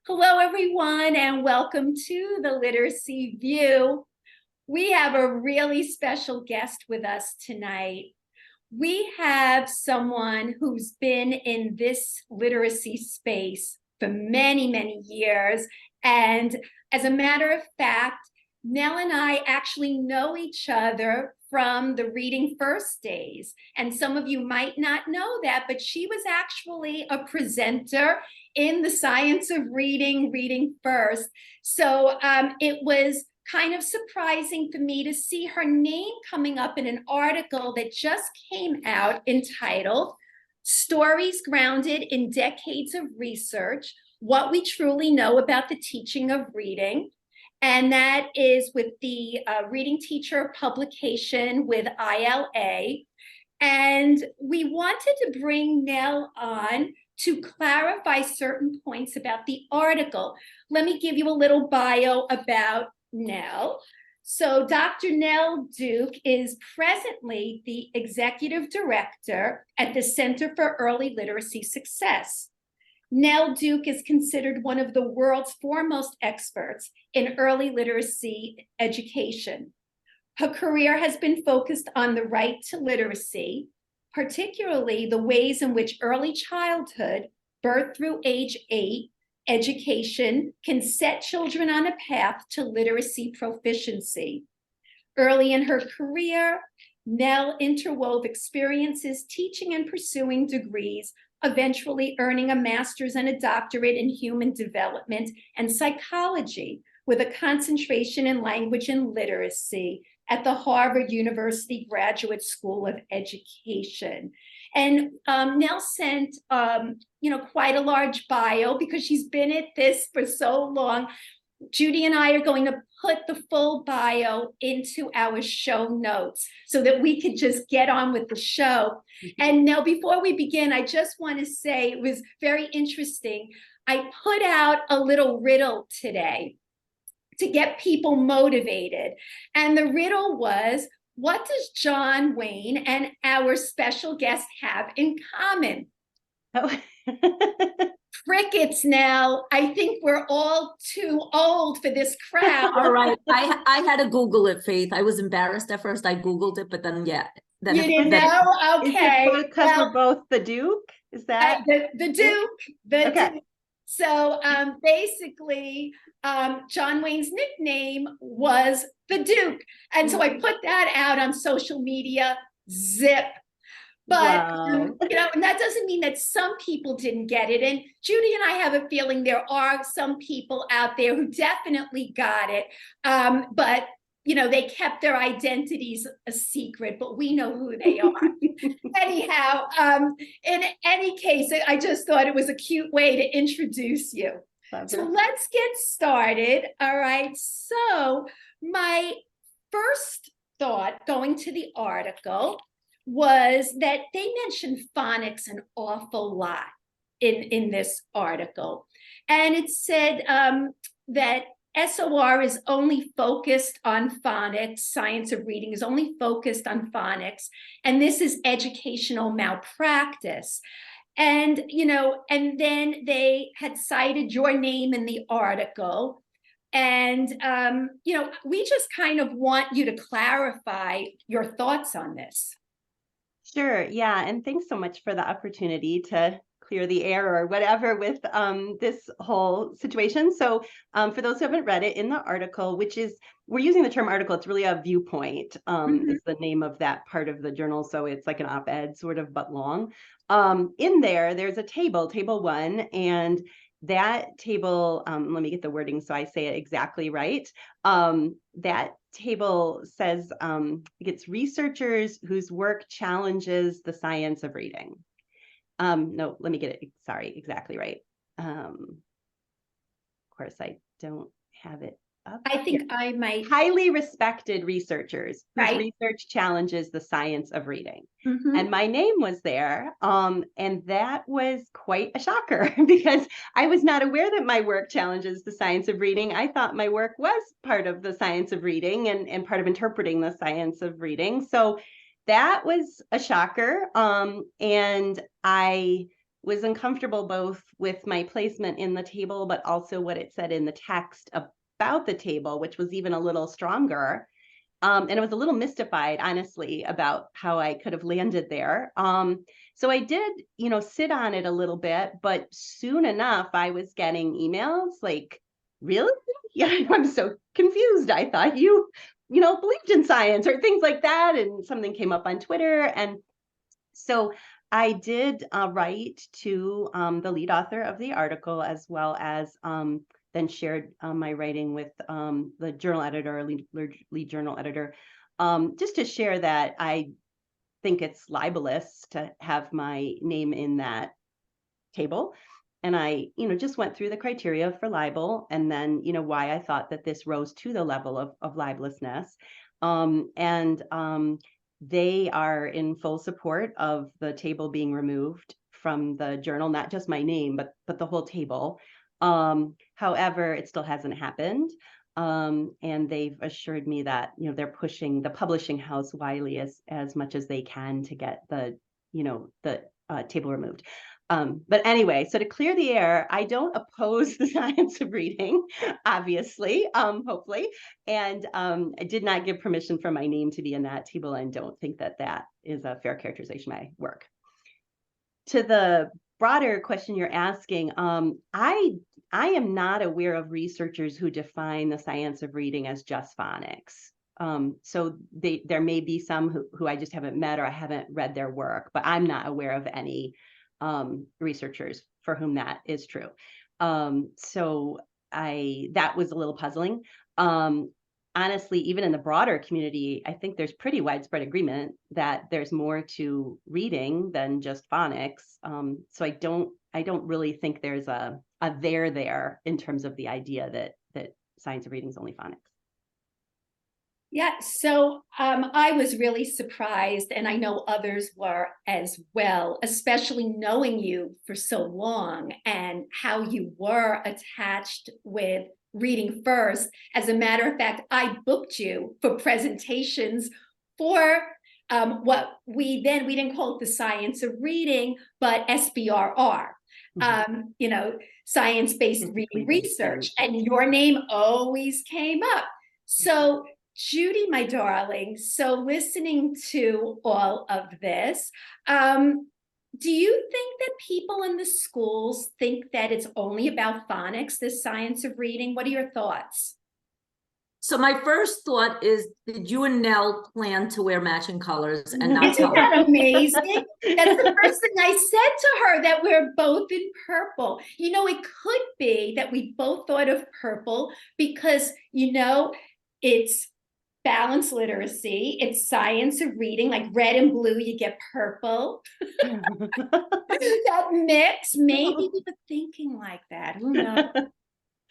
Hello, everyone, and welcome to the Literacy View. We have a really special guest with us tonight. We have someone who's been in this literacy space for many, many years. And as a matter of fact, Nell and I actually know each other from the Reading First days. And some of you might not know that, but she was actually a presenter in the Science of Reading, Reading First. So it was kind of surprising for me to see her name coming up in an article that just came out entitled Stories Grounded in Decades of Research, What We Truly Know About the Teaching of Reading. And that is with the Reading Teacher publication with ILA. And we wanted to bring Nell on to clarify certain points about the article. Let me give you a little bio about Nell. So Dr. Nell Duke is presently the executive director at the Center for Early Literacy Success. Nell Duke is considered one of the world's foremost experts in early literacy education. Her career has been focused on the right to literacy, particularly the ways in which early childhood, birth through age 8, education can set children on a path to literacy proficiency. Early in her career, Nell interwove experiences teaching and pursuing degrees, eventually earning a master's and a doctorate in human development and psychology with a concentration in language and literacy at the Harvard University Graduate School of Education. And Nell sent, quite a large bio because she's been at this for so long. Judy and I are going to put the full bio into our show notes so that we could just get on with the show. And now, before we begin, I just want to say it was very interesting. I put out a little riddle today to get people motivated. And the riddle was, what does John Wayne and our special guest have in common? Oh. Crickets, Nell. I think we're all too old for this crowd. All right. I had to Google it, Faith. I was embarrassed at first. I Googled it, but then Then you didn't know? Okay. Is it because we're both the Duke? Is that the Duke? The okay. Duke. So basically, John Wayne's nickname was the Duke. And so I put that out on social media, zip. But, Wow. And that doesn't mean that some people didn't get it. And Judy and I have a feeling there are some people out there who definitely got it. But, they kept their identities a secret, but we know who they are. Anyhow, in any case, I just thought it was a cute way to introduce you. So let's get started. All right. So my first thought going to the article was that they mentioned phonics an awful lot in this article. And it said that SOR is only focused on phonics, Science of Reading is only focused on phonics, and this is educational malpractice. And, and then they had cited your name in the article. And, we just kind of want you to clarify your thoughts on this. Sure. Yeah. And thanks so much for the opportunity to clear the air or whatever with this whole situation. So for those who haven't read it, in the article, we're using the term article, it's really a viewpoint is the name of that part of the journal. So it's like an op-ed sort of, but long. In there's a table 1, and that table, let me get the wording so I say it exactly right. That table says it's researchers whose work challenges the science of reading. No, let me get it. Sorry, exactly right. Of course, I don't have it up. I think I might. Highly respected researchers whose Right. research challenges the science of reading. And my name was there. And that was quite a shocker because I was not aware that my work challenges the science of reading. I thought my work was part of the science of reading and part of interpreting the science of reading. So that was a shocker. And I was uncomfortable both with my placement in the table, but also what it said in the text about the table, which was even a little stronger. And I was a little mystified, honestly, about how I could have landed there. So I did, sit on it a little bit, but soon enough, I was getting emails like, really? Yeah, I'm so confused. I thought you believed in science or things like that. And something came up on Twitter. And so I did write to the lead author of the article, as well as then shared my writing with the journal editor, lead journal editor, just to share that I think it's libelous to have my name in that table. And I, just went through the criteria for libel, and then, why I thought that this rose to the level of libelousness. They are in full support of the table being removed from the journal, not just my name, but the whole table. However, it still hasn't happened. And they've assured me that, they're pushing the publishing house Wiley as much as they can to get the table removed. But anyway, so to clear the air, I don't oppose the science of reading, obviously, hopefully, and I did not give permission for my name to be in that table, and don't think that that is a fair characterization of my work. To the broader question you're asking, I am not aware of researchers who define the science of reading as just phonics. So there may be some who I just haven't met or I haven't read their work, but I'm not aware of any researchers for whom that is true. So that was a little puzzling. Honestly, even in the broader community, I think there's pretty widespread agreement that there's more to reading than just phonics. So I don't really think there's a there in terms of the idea that science of reading is only phonics. Yeah, so I was really surprised, and I know others were as well, especially knowing you for so long and how you were attached with reading first. As a matter of fact, I booked you for presentations for what we didn't call it the science of reading, but SBRR. Science-based reading research, and your name always came up. So Judy, my darling, so listening to all of this, do you think that people in the schools think that it's only about phonics, this science of reading? What are your thoughts? So my first thought is, did you and Nell plan to wear matching colors and not Isn't tell that amazing? That's the first thing I said to her, that we're both in purple. It could be that we both thought of purple because, it's balanced literacy, it's science of reading, like red and blue, you get purple. That mix, maybe we were thinking like that. Who knows?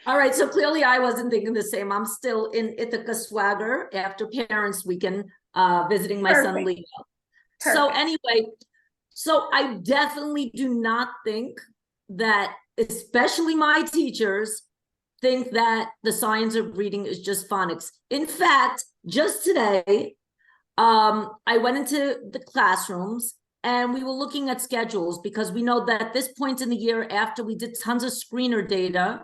All right, so clearly I wasn't thinking the same. I'm still in Ithaca swagger after Parents Weekend, visiting my son Leo. So anyway, so I definitely do not think that, especially my teachers, think that the science of reading is just phonics. In fact, just today, I went into the classrooms and we were looking at schedules, because we know that at this point in the year, after we did tons of screener data,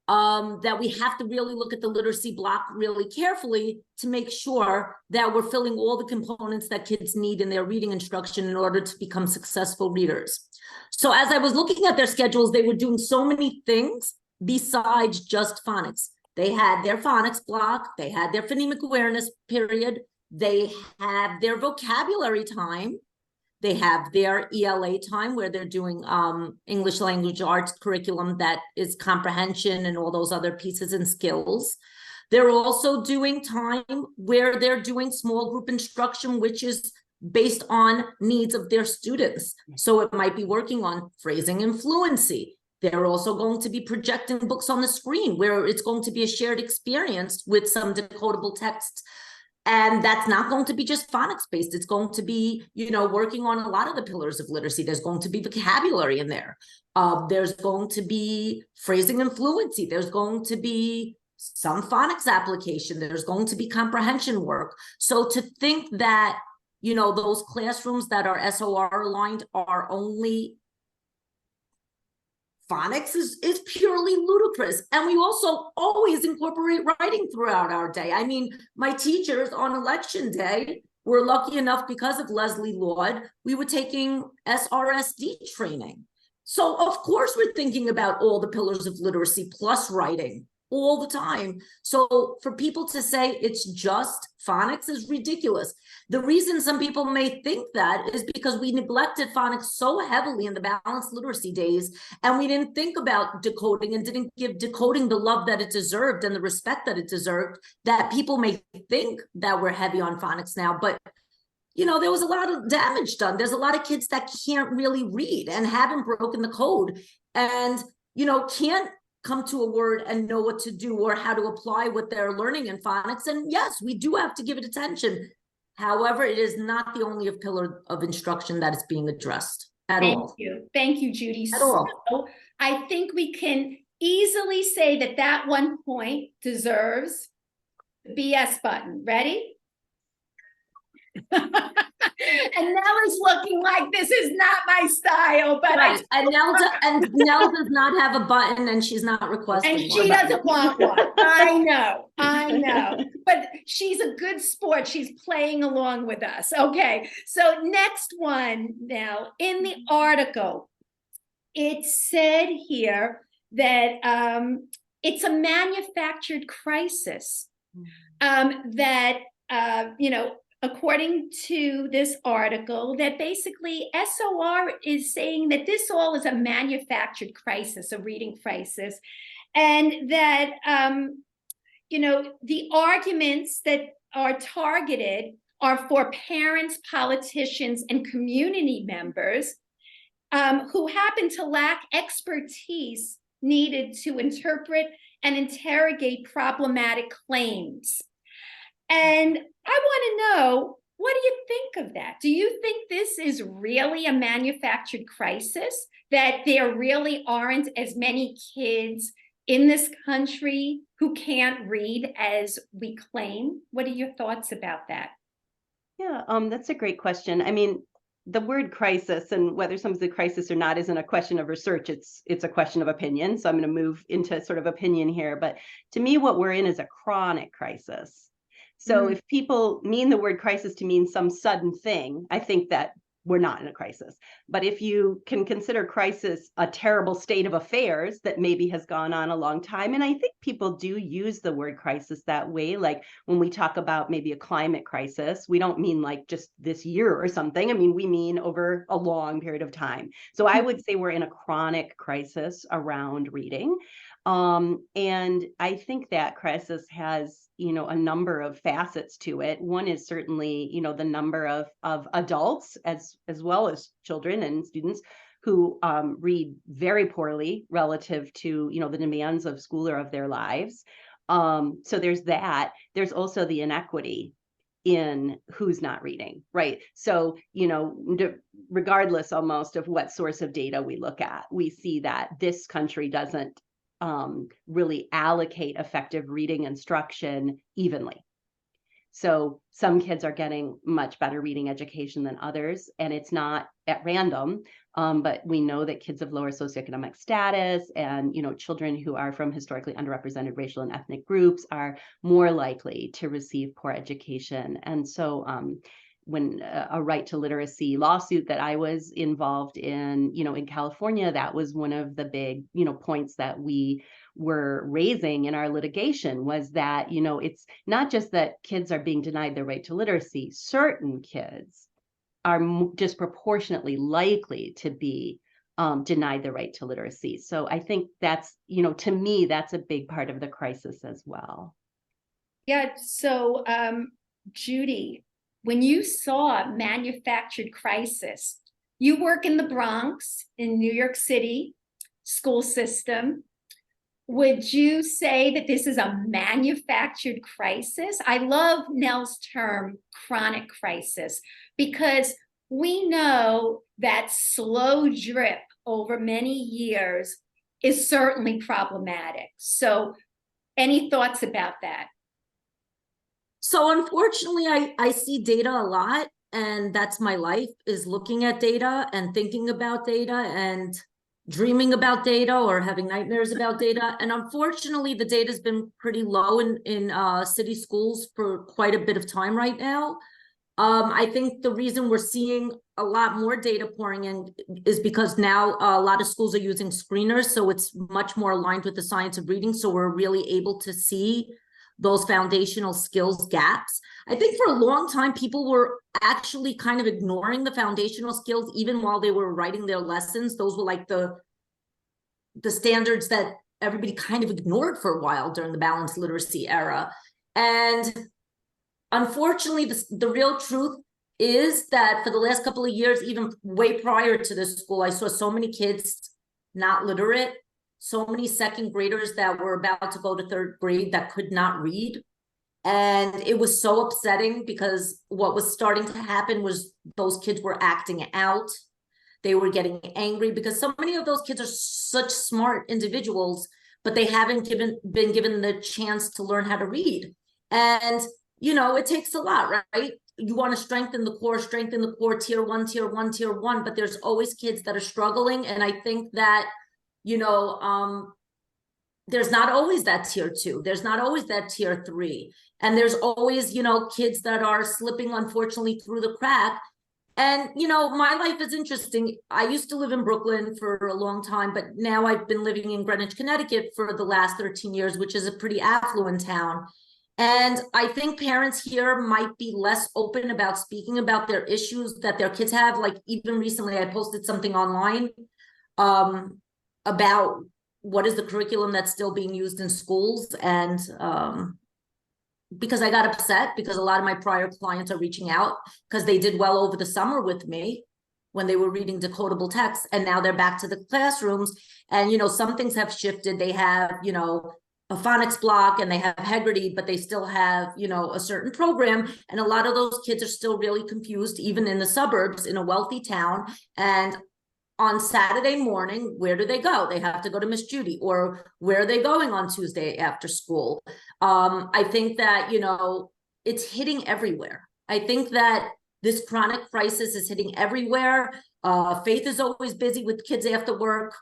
that we have to really look at the literacy block really carefully to make sure that we're filling all the components that kids need in their reading instruction in order to become successful readers. So as I was looking at their schedules, they were doing so many things besides just phonics. They had their phonics block, they had their phonemic awareness period, they have their vocabulary time, they have their ELA time where they're doing English language arts curriculum that is comprehension and all those other pieces and skills. They're also doing time where they're doing small group instruction, which is based on needs of their students. So it might be working on phrasing and fluency. They're also going to be projecting books on the screen where it's going to be a shared experience with some decodable texts. And that's not going to be just phonics based. It's going to be, working on a lot of the pillars of literacy. There's going to be vocabulary in there. There's going to be phrasing and fluency. There's going to be some phonics application. There's going to be comprehension work. So to think that, those classrooms that are SOR aligned are only phonics is purely ludicrous. And we also always incorporate writing throughout our day. I mean, my teachers on election day were lucky enough, because of Leslie Lord, we were taking SRSD training. So of course we're thinking about all the pillars of literacy plus writing all the time. So for people to say it's just phonics is ridiculous. The reason some people may think that is because we neglected phonics so heavily in the balanced literacy days, and we didn't think about decoding and didn't give decoding the love that it deserved and the respect that it deserved, that people may think that we're heavy on phonics now. But you know, there was a lot of damage done. There's a lot of kids that can't really read and haven't broken the code, and you know, can't come to a word and know what to do or how to apply what they're learning in phonics. And yes, we do have to give it attention. However, it is not the only pillar of instruction that is being addressed at all. Thank you, Judy. At all. So I think we can easily say that that 1 point deserves the BS button. Ready? And Nell is looking like this is not my style, but right. And Nell does not have a button, and she's not requesting. And she doesn't want one. I know. But she's a good sport. She's playing along with us. Okay. So next one, Nell, in the article, it said here that it's a manufactured crisis. That you know, according to this article, that basically SOR is saying that this all is a manufactured crisis, a reading crisis, and that, you know, the arguments that are targeted are for parents, politicians, and community members who happen to lack expertise needed to interpret and interrogate problematic claims. And I want to know, what do you think of that? Do you think this is really a manufactured crisis, that there really aren't as many kids in this country who can't read as we claim? What are your thoughts about that? Yeah, that's a great question. I mean, the word crisis and whether something's a crisis or not isn't a question of research. It's a question of opinion. So I'm going to move into sort of opinion here. But to me, what we're in is a chronic crisis. So if people mean the word crisis to mean some sudden thing, I think that we're not in a crisis. But if you can consider crisis a terrible state of affairs that maybe has gone on a long time, and I think people do use the word crisis that way, like when we talk about maybe a climate crisis, we don't mean like just this year or something. I mean, we mean over a long period of time. So I would say we're in a chronic crisis around reading. And I think that crisis has, you know, a number of facets to it. One is certainly, you know, the number of adults as well as children and students who read very poorly relative to, you know, the demands of school or of their lives. So there's that. There's also the inequity in who's not reading, right? So, you know, regardless almost of what source of data we look at, we see that this country doesn't really allocate effective reading instruction evenly. So some kids are getting much better reading education than others, and it's not at random, but we know that kids of lower socioeconomic status and, you know, children who are from historically underrepresented racial and ethnic groups are more likely to receive poor education. And so when a right to literacy lawsuit that I was involved in, you know, in California, that was one of the big, you know, points that we were raising in our litigation, was that, you know, it's not just that kids are being denied their right to literacy, certain kids are disproportionately likely to be denied the right to literacy. So I think that's, you know, to me, that's a big part of the crisis as well. Yeah, so Judy, when you saw manufactured crisis, you work in the Bronx in New York City school system. Would you say that this is a manufactured crisis? I love Nell's term, chronic crisis, because we know that slow drip over many years is certainly problematic. So any thoughts about that? So unfortunately, I see data a lot, and that's my life, is looking at data and thinking about data. And dreaming about data or having nightmares about data. And unfortunately, the data has been pretty low in city schools for quite a bit of time right now. I think the reason we're seeing a lot more data pouring in is because now a lot of schools are using screeners, so it's much more aligned with the science of reading. So we're really able to see those foundational skills gaps. I think for a long time, people were actually kind of ignoring the foundational skills, even while they were writing their lessons. Those were like the standards that everybody kind of ignored for a while during the balanced literacy era. And unfortunately, the real truth is that for the last couple of years, even way prior to this school, I saw so many kids not literate, so many second graders that were about to go to third grade that could not read. And it was so upsetting because what was starting to happen was those kids were acting out. They were getting angry because so many of those kids are such smart individuals, but they haven't been given the chance to learn how to read. And, you know, it takes a lot, right? You want to strengthen the core, tier one, but there's always kids that are struggling. And I think that, you know, there's not always that tier 2, there's not always that tier 3. And there's always, you know, kids that are slipping, unfortunately, through the crack. And, you know, my life is interesting. I used to live in Brooklyn for a long time, but now I've been living in Greenwich, Connecticut for the last 13 years, which is a pretty affluent town. And I think parents here might be less open about speaking about their issues that their kids have. Like even recently, I posted something online about what is the curriculum that's still being used in schools. And because I got upset because a lot of my prior clients are reaching out because they did well over the summer with me when they were reading decodable texts, and now they're back to the classrooms. And, you know, some things have shifted. They have, you know, a phonics block and they have Heggerty, but they still have, you know, a certain program. And a lot of those kids are still really confused, even in the suburbs in a wealthy town. And on Saturday morning, where do they go? They have to go to Miss Judy, or where are they going on Tuesday after school? I think that, you know, it's hitting everywhere. I think that this chronic crisis is hitting everywhere. Faith is always busy with kids after work.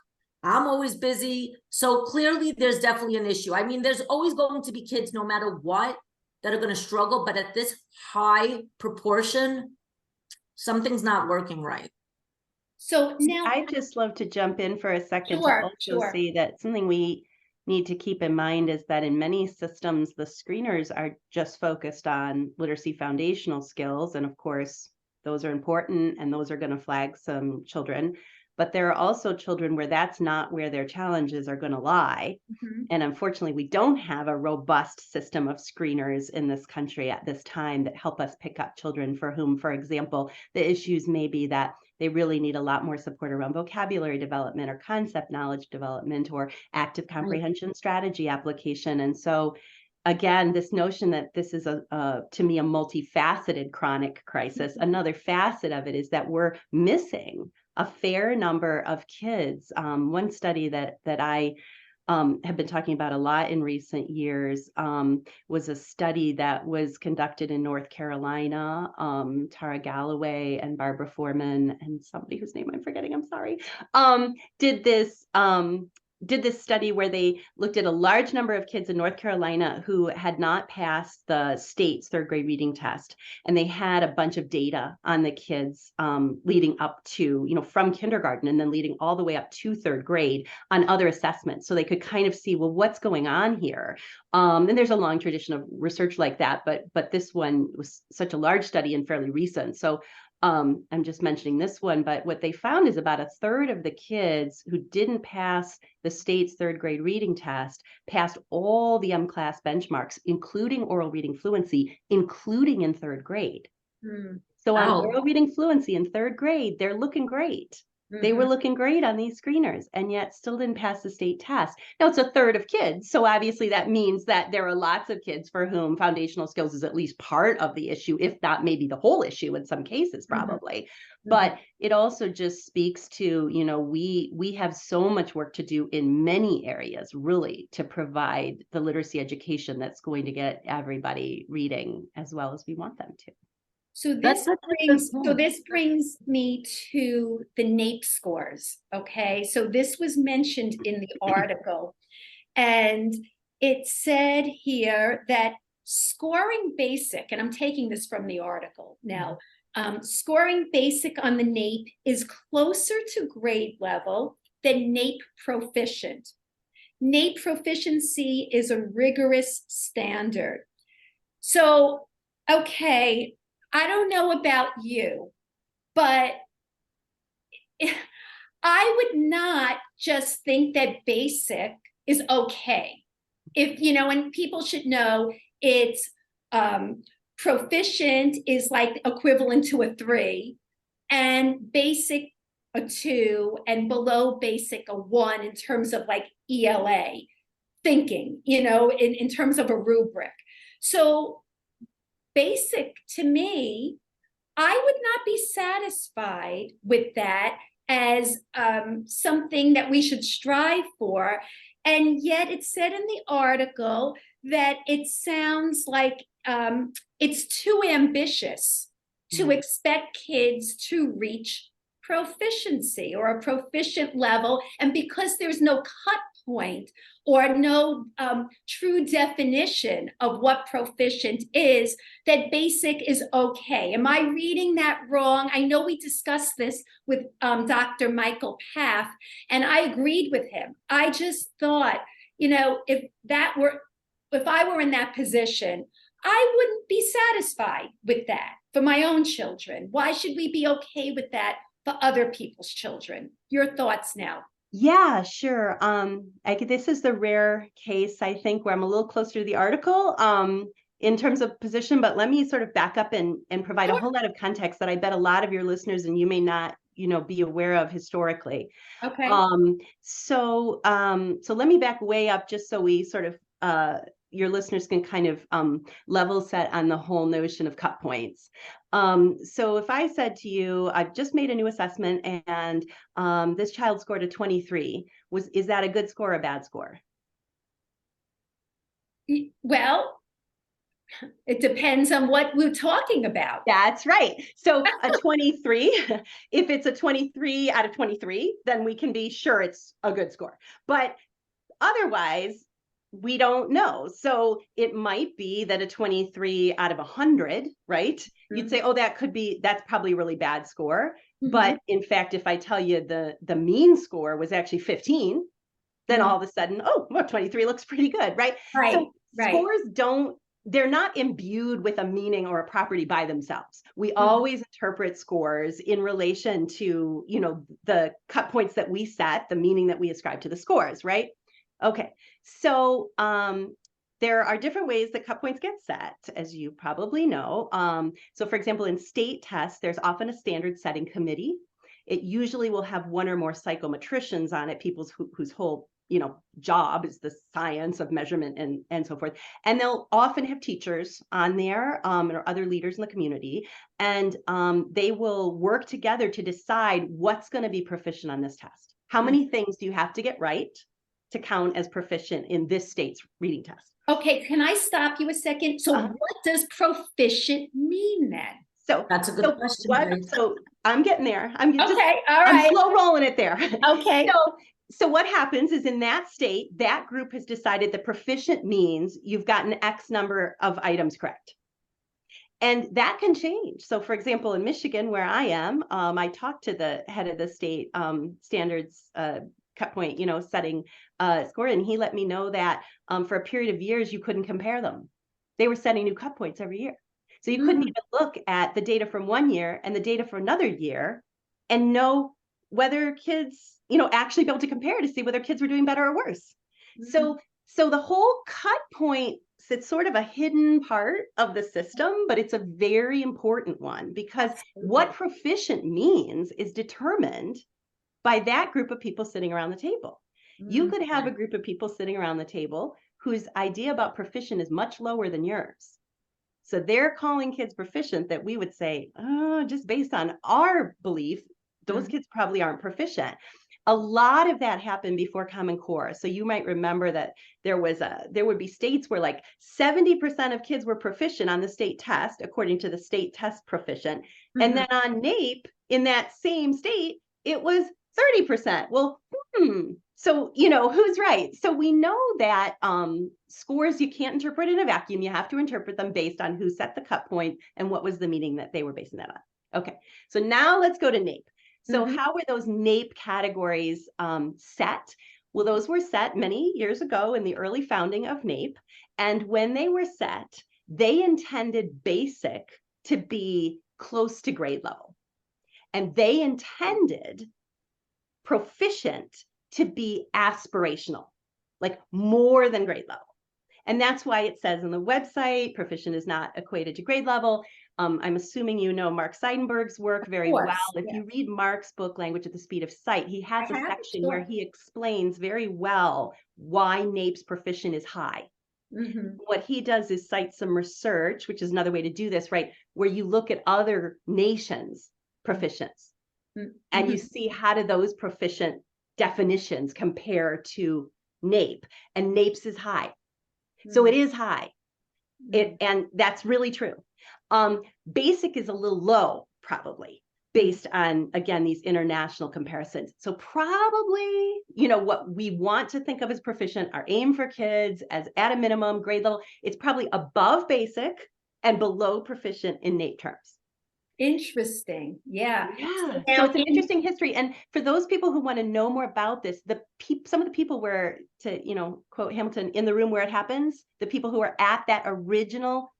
I'm always busy. So clearly there's definitely an issue. I mean, there's always going to be kids, no matter what, that are going to struggle. But at this high proportion, something's not working right. So now I'd just love to jump in for a second Sure, to also sure. say that something we need to keep in mind is that in many systems, the screeners are just focused on literacy foundational skills. And of course, those are important and those are going to flag some children. But there are also children where that's not where their challenges are going to lie. And unfortunately, we don't have a robust system of screeners in this country at this time that help us pick up children for whom, for example, the issues may be that they really need a lot more support around vocabulary development or concept knowledge development or active comprehension strategy application. And so again, this notion that this is to me, a multifaceted chronic crisis. Another facet of it is that we're missing a fair number of kids. One study that I have been talking about a lot in recent years was a study that was conducted in North Carolina. Tara Galloway and Barbara Foreman and somebody whose name I'm forgetting, I'm sorry, did this study where they looked at a large number of kids in North Carolina who had not passed the state's third grade reading test. And they had a bunch of data on the kids leading up to, you know, from kindergarten and then leading all the way up to third grade on other assessments. So they could kind of see, well, what's going on here? And there's a long tradition of research like that, but this one was such a large study and fairly recent. So I'm just mentioning this one, but what they found is about a third of the kids who didn't pass the state's third grade reading test passed all the M-class benchmarks, including oral reading fluency, including in third grade. So on oral reading fluency in third grade, they're looking great. They were looking great on these screeners and yet still didn't pass the state test. Now it's a third of kids. So obviously that means that there are lots of kids for whom foundational skills is at least part of the issue, if not maybe the whole issue in some cases, probably. But it also just speaks to, you know, we have so much work to do in many areas, really, to provide the literacy education that's going to get everybody reading as well as we want them to. So That's this such a good point. brings me to the NAPE scores. Okay. So this was mentioned in the article. And it said here that scoring basic, and I'm taking this from the article now, scoring basic on the NAPE is closer to grade level than NAPE proficient. NAPE proficiency is a rigorous standard. So, okay, I don't know about you, but I would not just think that basic is okay. If, you know, and people should know it's proficient is like equivalent to a 3, and basic a 2, and below basic a 1 in terms of like ELA thinking, you know, in terms of a rubric. So basic to me, I would not be satisfied with that as something that we should strive for. And yet it said in the article that it sounds like it's too ambitious to expect kids to reach proficiency or a proficient level. And because there's no cut point or no true definition of what proficient is, that basic is okay. Am I reading that wrong? I know we discussed this with Dr. Michael Paff, and I agreed with him. I just thought, you know, if I were in that position, I wouldn't be satisfied with that for my own children. Why should we be okay with that for other people's children? Your thoughts now. Yeah, sure. This is the rare case, I think, where I'm a little closer to the article in terms of position, but let me sort of back up and provide a whole lot of context that I bet a lot of your listeners and you may not, you know, be aware of historically. Okay. So let me back way up just so we sort of your listeners can kind of level set on the whole notion of cut points. So if I said to you, I've just made a new assessment and this child scored a 23, is that a good score or a bad score? Well, it depends on what we're talking about. That's right. So a 23, if it's a 23 out of 23, then we can be sure it's a good score. But otherwise, we don't know. So it might be that a 23 out of 100, right? You'd say, oh, that's probably a really bad score. But in fact, if I tell you the mean score was actually 15, then all of a sudden, oh, well, 23 looks pretty good, right? So scores they're not imbued with a meaning or a property by themselves. We always interpret scores in relation to, you know, the cut points that we set, the meaning that we ascribe to the scores, right? Okay, so there are different ways that cut points get set, as you probably know. So for example, in state tests, there's often a standard setting committee. It usually will have one or more psychometricians on it, people whose whole, you know, job is the science of measurement and so forth. And they'll often have teachers on there or other leaders in the community. And they will work together to decide what's going to be proficient on this test. How many things do you have to get right to count as proficient in this state's reading test? Okay, can I stop you a second? So what does proficient mean then? So that's a good question. So I'm getting there. All right. I'm slow rolling it there. Okay. So what happens is in that state, that group has decided that proficient means you've gotten X number of items correct. And that can change. So for example, in Michigan, where I am, I talked to the head of the state standards cut point, you know, setting score, and he let me know that for a period of years, you couldn't compare them. They were setting new cut points every year. So you couldn't even look at the data from one year and the data for another year and know whether kids, you know, actually be able to compare to see whether kids were doing better or worse. So the whole cut point, it's sort of a hidden part of the system, but it's a very important one because what proficient means is determined by that group of people sitting around the table. You could have a group of people sitting around the table whose idea about proficient is much lower than yours. So they're calling kids proficient that we would say, oh, just based on our belief, those kids probably aren't proficient. a lot of that happened before Common Core. So you might remember that there would be states where like 70% of kids were proficient on the state test, according to the state test proficient. And then on NAEP in that same state, it was 30%. Well, so, who's right? So we know that scores you can't interpret in a vacuum. You have to interpret them based on who set the cut point and what was the meeting that they were basing that on. Okay, so now let's go to NAEP. So how were those NAEP categories set? Well, those were set many years ago in the early founding of NAEP. And when they were set, they intended basic to be close to grade level. And they intended proficient to be aspirational, like more than grade level. And that's why it says on the website, proficient is not equated to grade level. I'm assuming you know Mark Seidenberg's work very well. If you read Mark's book, Language at the Speed of Sight, he has a section where he explains very well why NAEP's proficient is high. What he does is cite some research, which is another way to do this, right? Where you look at other nations' proficients and you see how do those proficient definitions compare to NAEP, and NAEP's is high. So it is high. And that's really true. Basic is a little low, probably, based on, again, these international comparisons. So probably, what we want to think of as proficient, our aim for kids as at a minimum grade level, it's probably above basic and below proficient in NAEP terms. Interesting. Yeah. So it's an interesting history. And for those people who want to know more about this, some of the people were, to, quote Hamilton, in the room where it happens, the people who were at that original,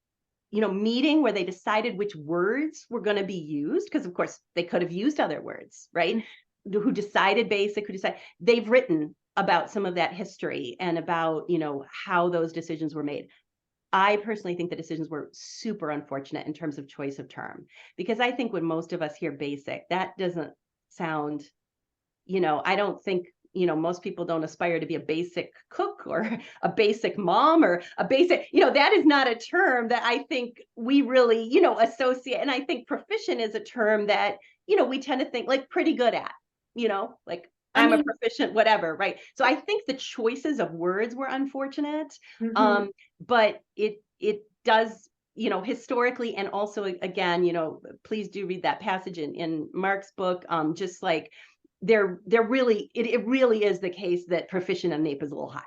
meeting where they decided which words were going to be used, because of course they could have used other words, right? Who decided basic, they've written about some of that history and about, how those decisions were made. I personally think the decisions were super unfortunate in terms of choice of term, because I think when most of us hear basic, that doesn't sound, I don't think, most people don't aspire to be a basic cook or a basic mom or a basic, that is not a term that I think we really, associate. And I think proficient is a term that, we tend to think like pretty good at, like I'm a proficient, whatever, right? So I think the choices of words were unfortunate, but it does, historically, and also again, please do read that passage in Mark's book. Just like it really is the case that proficient in NAEP is a little high.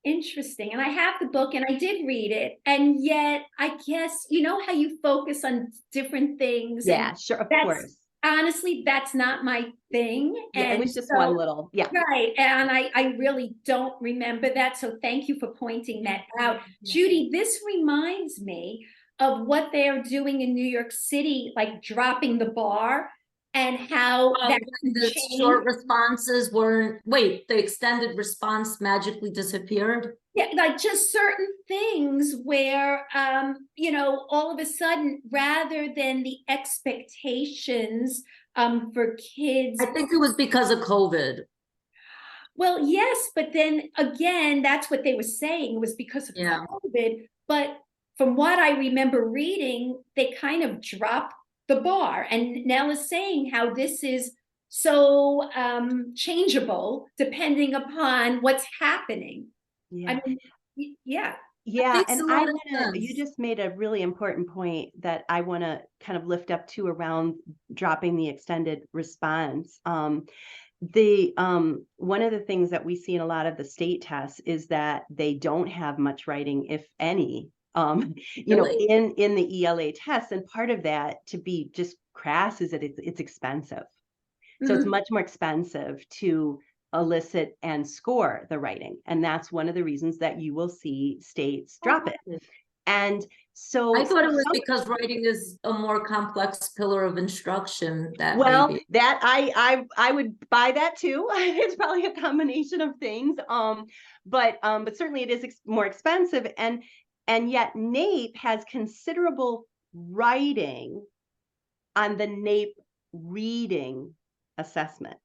Interesting. And I have the book and I did read it. And yet, I guess, how you focus on different things. Yeah, sure, of course. Honestly, that's not my thing. Yeah, it was just one little, Right. And I really don't remember that. So thank you for pointing that out. Judy, this reminds me of what they're doing in New York City, like dropping the bar, and how that the short responses weren't, the extended response magically disappeared. Yeah, like just certain things where, all of a sudden, rather than the expectations for kids. I think it was because of COVID. Well, yes, but then again, that's what they were saying. It was because of COVID. But from what I remember reading, they kind of dropped the bar. And Nell is saying how this is so changeable depending upon what's happening. Yeah. I mean, yeah. And you just made a really important point that I want to kind of lift up too around dropping the extended response. One of the things that we see in a lot of the state tests is that they don't have much writing, if any, in the ELA tests. And part of that, to be just crass, is that it's expensive. So it's much more expensive to elicit and score the writing. And that's one of the reasons that you will see states drop it. And so I thought it was because writing is a more complex pillar of instruction. That I would buy that too. It's probably a combination of things. But certainly it is more expensive. And yet NAEP has considerable writing on the NAEP reading assessment.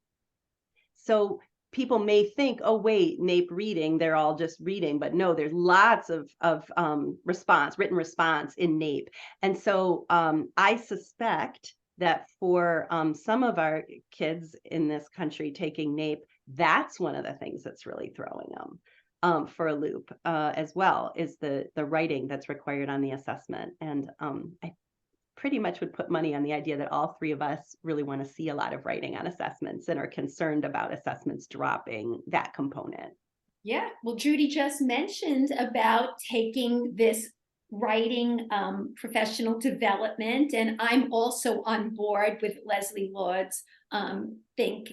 So people may think, oh, wait, NAEP reading, they're all just reading. But no, there's lots of written response in NAEP. And so I suspect that for some of our kids in this country taking NAPE, that's one of the things that's really throwing them for a loop as well, is the writing that's required on the assessment. And I pretty much would put money on the idea that all three of us really want to see a lot of writing on assessments and are concerned about assessments dropping that component. Yeah, well, Judy just mentioned about taking this writing professional development, and I'm also on board with Leslie Lord's Think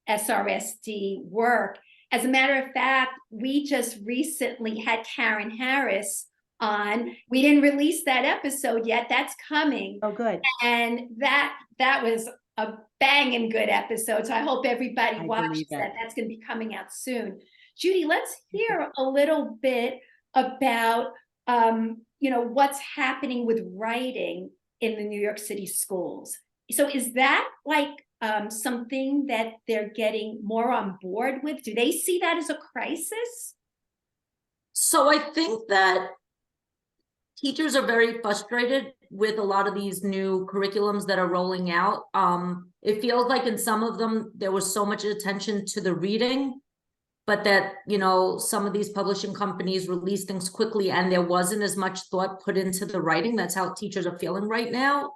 SRSD work. As a matter of fact, we just recently had Karen Harris on. We didn't release that episode yet. That's coming. Oh, good. And that was a banging good episode. So I hope everybody watches that. That's going to be coming out soon. Judy, let's hear a little bit about what's happening with writing in the New York City schools. So is that like something that they're getting more on board with? Do they see that as a crisis? So I think that teachers are very frustrated with a lot of these new curriculums that are rolling out. It feels like in some of them, there was so much attention to the reading, but that, some of these publishing companies release things quickly and there wasn't as much thought put into the writing. That's how teachers are feeling right now.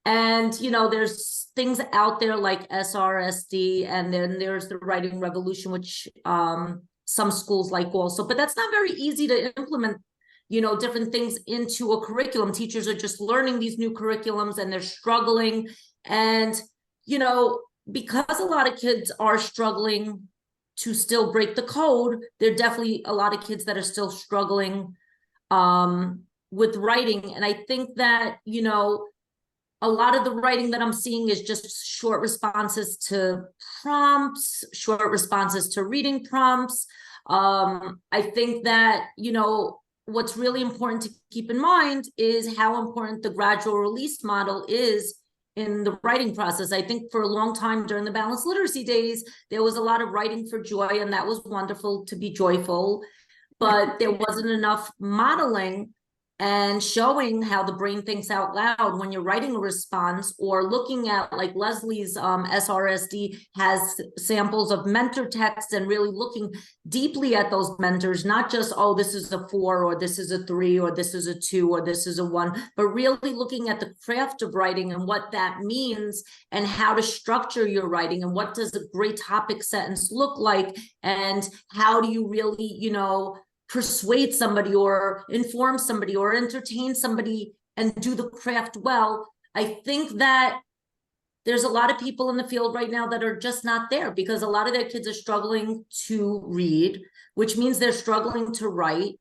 And, there's things out there like SRSD, and then there's the Writing Revolution, which some schools like also, but that's not very easy to implement, different things into a curriculum. Teachers are just learning these new curriculums and they're struggling. And, because a lot of kids are struggling to still break the code, there are definitely a lot of kids that are still struggling with writing. And I think that, a lot of the writing that I'm seeing is just short responses to prompts, short responses to reading prompts. I think that, what's really important to keep in mind is how important the gradual release model is in the writing process. I think for a long time during the balanced literacy days, there was a lot of writing for joy, and that was wonderful to be joyful, but there wasn't enough modeling and showing how the brain thinks out loud when you're writing a response, or looking at, like Leslie's SRSD has samples of mentor texts, and really looking deeply at those mentors, not just, oh, this is a 4 or this is a 3 or this is a 2 or this is a 1, but really looking at the craft of writing and what that means and how to structure your writing and what does a great topic sentence look like, and how do you really, persuade somebody or inform somebody or entertain somebody and do the craft well. I think that there's a lot of people in the field right now that are just not there, because a lot of their kids are struggling to read, which means they're struggling to write,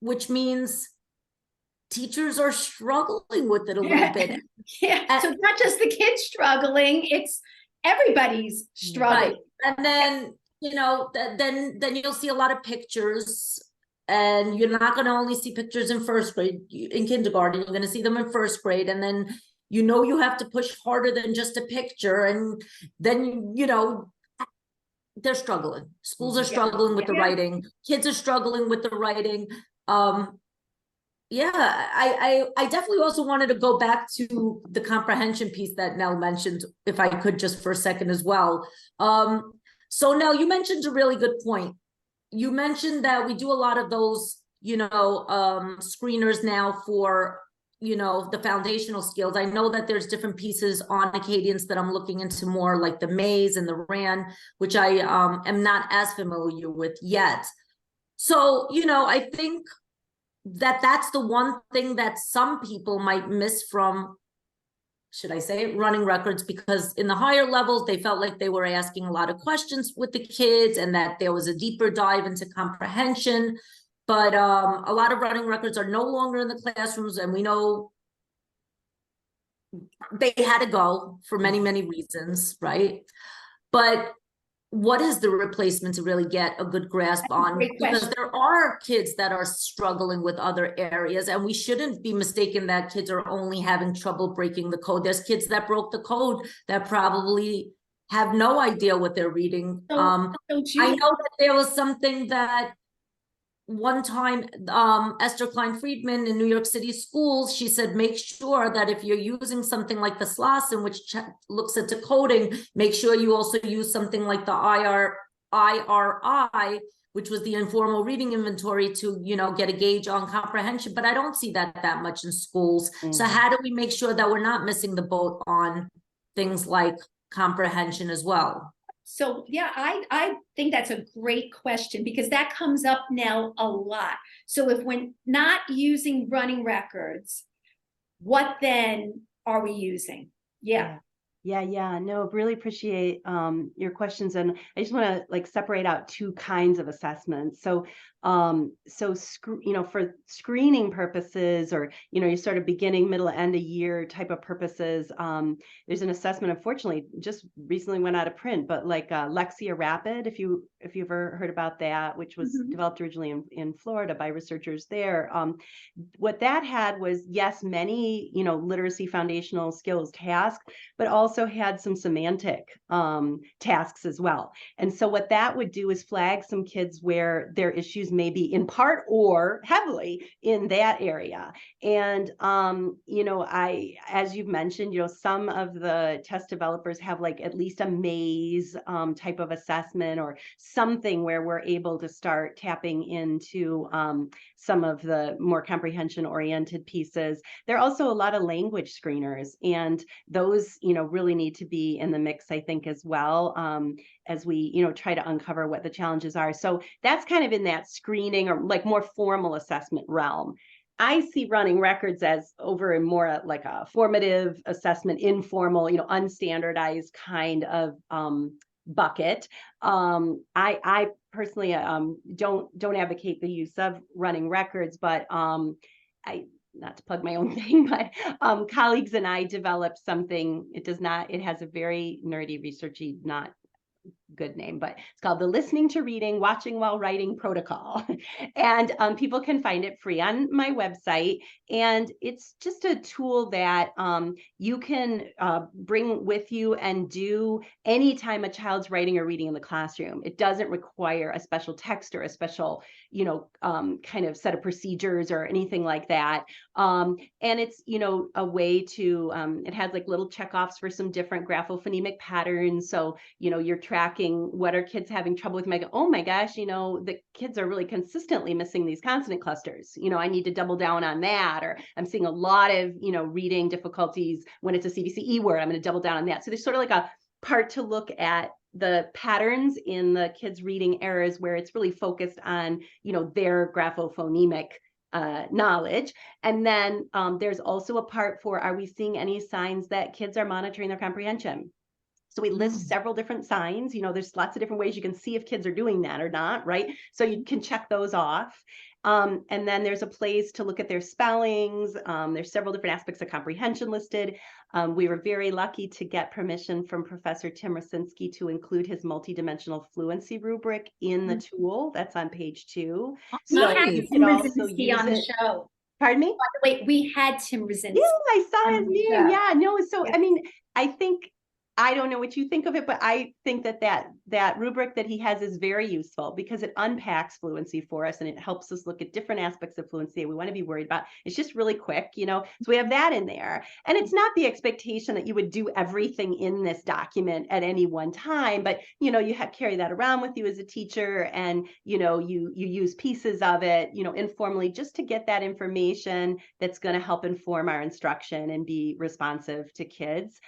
which means teachers are struggling with it a little bit. Yeah, so not just the kids struggling, it's everybody's struggling. Right. And then, then you'll see a lot of pictures. And you're not going to only see pictures in first grade, in kindergarten, you're going to see them in first grade. And then, you have to push harder than just a picture. And then, they're struggling. Schools are struggling with the writing. Kids are struggling with the writing. Yeah, I definitely also wanted to go back to the comprehension piece that Nell mentioned, if I could just for a second as well. So Nell, you mentioned a really good point. You mentioned that we do a lot of those, screeners now for, the foundational skills. I know that there's different pieces on Acadians that I'm looking into more, like the Maze and the RAN, which I am not as familiar with yet. So, I think that that's the one thing that some people might miss from, should I say it, running records, because in the higher levels, they felt like they were asking a lot of questions with the kids and that there was a deeper dive into comprehension. But a lot of running records are no longer in the classrooms, and we know they had to go for many, many reasons, right? But what is the replacement to really get a good grasp on? Because there are kids that are struggling with other areas, and we shouldn't be mistaken that kids are only having trouble breaking the code. There's kids that broke the code that probably have no idea what they're reading. I know that there was something that one time, Esther Klein-Friedman in New York City schools, she said, make sure that if you're using something like the SLOSN, which looks at decoding, make sure you also use something like the IRI, which was the informal reading inventory, to, you know, get a gauge on comprehension. But I don't see that much in schools. So how do we make sure that we're not missing the boat on things like comprehension as well? So yeah, I think that's a great question, because that comes up now a lot. So if we're not using running records, what then are we using? Yeah. Yeah. No, really appreciate your questions. And I just want to like separate out two kinds of assessments. So you know, for screening purposes, or, you know, you sort of beginning, middle, end of year type of purposes, there's an assessment, unfortunately, just recently went out of print, but like Lexia Rapid, if you ever heard about that, which was developed originally in Florida by researchers there. What that had was, yes, many, you know, literacy foundational skills tasks, but also had some semantic tasks as well. And so what that would do is flag some kids where their issues may be in part or heavily in that area. And, you know, as you've mentioned, you know, some of the test developers have like at least a maze type of assessment, or something where we're able to start tapping into some of the more comprehension oriented pieces. There are also a lot of language screeners, and those, you know, really need to be in the mix, I think, as well, as we, you know, try to uncover what the challenges are. So that's kind of in that screening or like more formal assessment realm. I see running records as over in more like a formative assessment, informal, you know, unstandardized kind of bucket. I personally don't advocate the use of running records, but not to plug my own thing, but colleagues and I developed something. It has a very nerdy, researchy, not good name, but it's called the Listening to Reading, Watching While Writing Protocol. And people can find it free on my website. And it's just a tool that you can bring with you and do anytime a child's writing or reading in the classroom. It doesn't require a special text or a special, you know, kind of set of procedures or anything like that. And it's, you know, a way to, it has like little checkoffs for some different graphophonemic patterns. So, you know, you're tracking what are kids having trouble with. Oh my gosh, you know, the kids are really consistently missing these consonant clusters. You know, I need to double down on that. Or I'm seeing a lot of, you know, reading difficulties when it's a CBCE word. I'm going to double down on that. So there's sort of like a part to look at the patterns in the kids' reading errors where it's really focused on, you know, their graphophonemic knowledge. And then there's also a part for, are we seeing any signs that kids are monitoring their comprehension? So we list several different signs. You know, there's lots of different ways you can see if kids are doing that or not, right? So you can check those off. And then there's a place to look at their spellings. There's several different aspects of comprehension listed. We were very lucky to get permission from Professor Tim Rosinski to include his multidimensional fluency rubric in the tool. That's on page 2. We So had you Tim could also Rosinski use on the it. show. Pardon me? By the way, we had Tim Rosinski. Yeah, I saw his on the name. show. Yeah, no. So Yeah. I mean, I think, I don't know what you think of it, but I think that rubric that he has is very useful because it unpacks fluency for us and it helps us look at different aspects of fluency we want to be worried about. It's just really quick, you know, so we have that in there. And it's not the expectation that you would do everything in this document at any one time, but, you know, you carry that around with you as a teacher, and, you know, you use pieces of it, you know, informally, just to get that information that's going to help inform our instruction and be responsive to kids.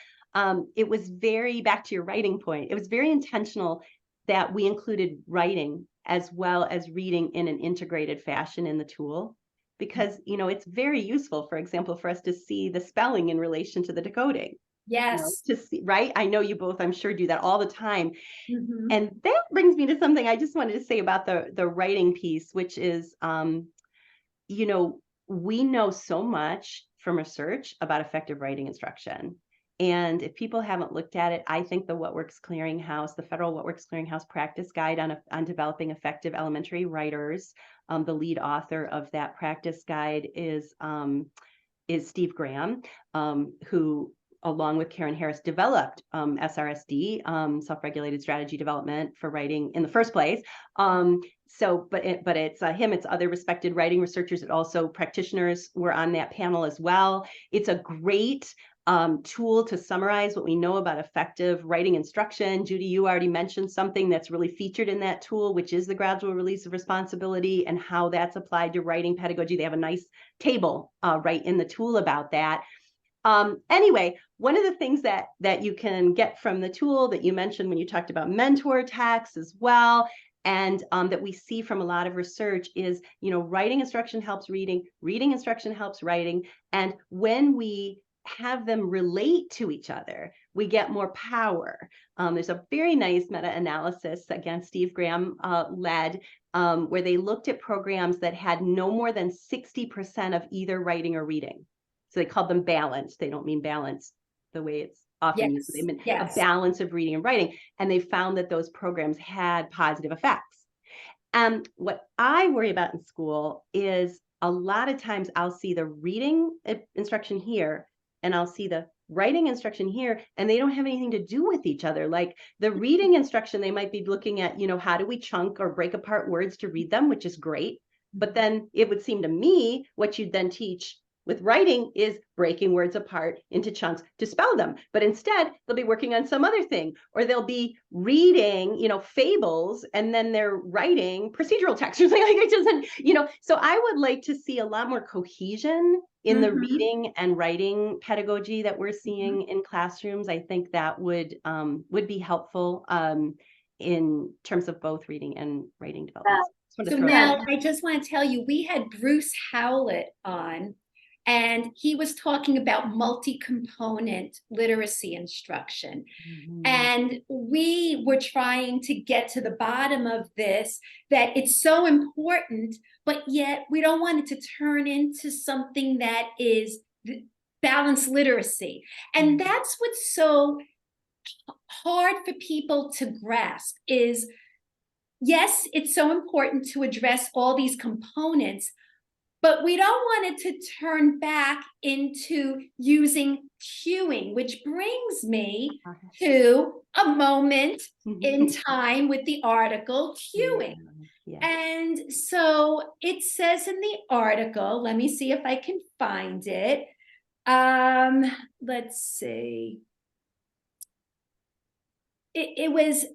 It was very, back to your writing point, it was very intentional that we included writing as well as reading in an integrated fashion in the tool, because, you know, it's very useful, for example, for us to see the spelling in relation to the decoding. Yes. You know, to see, right? I know you both, I'm sure, do that all the time. Mm-hmm. And that brings me to something I just wanted to say about the writing piece, which is, you know, we know so much from research about effective writing instruction. And if people haven't looked at it, I think the What Works Clearinghouse, the Federal What Works Clearinghouse practice guide on developing effective elementary writers, the lead author of that practice guide is Steve Graham, who along with Karen Harris, developed SRSD, self-regulated strategy development for writing in the first place. But it's him, it's other respected writing researchers, and also practitioners were on that panel as well. It's a great tool to summarize what we know about effective writing instruction. Judy, you already mentioned something that's really featured in that tool, which is the gradual release of responsibility and how that's applied to writing pedagogy. They have a nice table right in the tool about that. Anyway, one of the things that you can get from the tool that you mentioned when you talked about mentor tasks as well, and that we see from a lot of research is, writing instruction helps reading, reading instruction helps writing. And when we have them relate to each other, we get more power. There's a very nice meta-analysis, again, Steve Graham led, where they looked at programs that had no more than 60% of either writing or reading. So they called them balanced. They don't mean balance the way it's often used. They mean a balance of reading and writing. And they found that those programs had positive effects. And what I worry about in school is a lot of times I'll see the reading instruction here, and I'll see the writing instruction here, and they don't have anything to do with each other. Like the reading instruction, they might be looking at, how do we chunk or break apart words to read them, which is great. But then it would seem to me what you'd then teach with writing is breaking words apart into chunks to spell them. But instead, they'll be working on some other thing, or they'll be reading, fables, and then they're writing procedural text or something like it doesn't, so I would like to see a lot more cohesion in the reading and writing pedagogy that we're seeing in classrooms. I think that would be helpful in terms of both reading and writing development. So Nell, I just want to tell you, we had Bruce Howlett on, and he was talking about multi-component literacy instruction. And we were trying to get to the bottom of this, that it's so important, but yet we don't want it to turn into something that is balanced literacy. And that's what's so hard for people to grasp is, yes, it's so important to address all these components, but we don't want it to turn back into using cueing, which brings me to a moment in time with the article cueing. And so it says in the article, let me see if I can find it. Let's see. It was,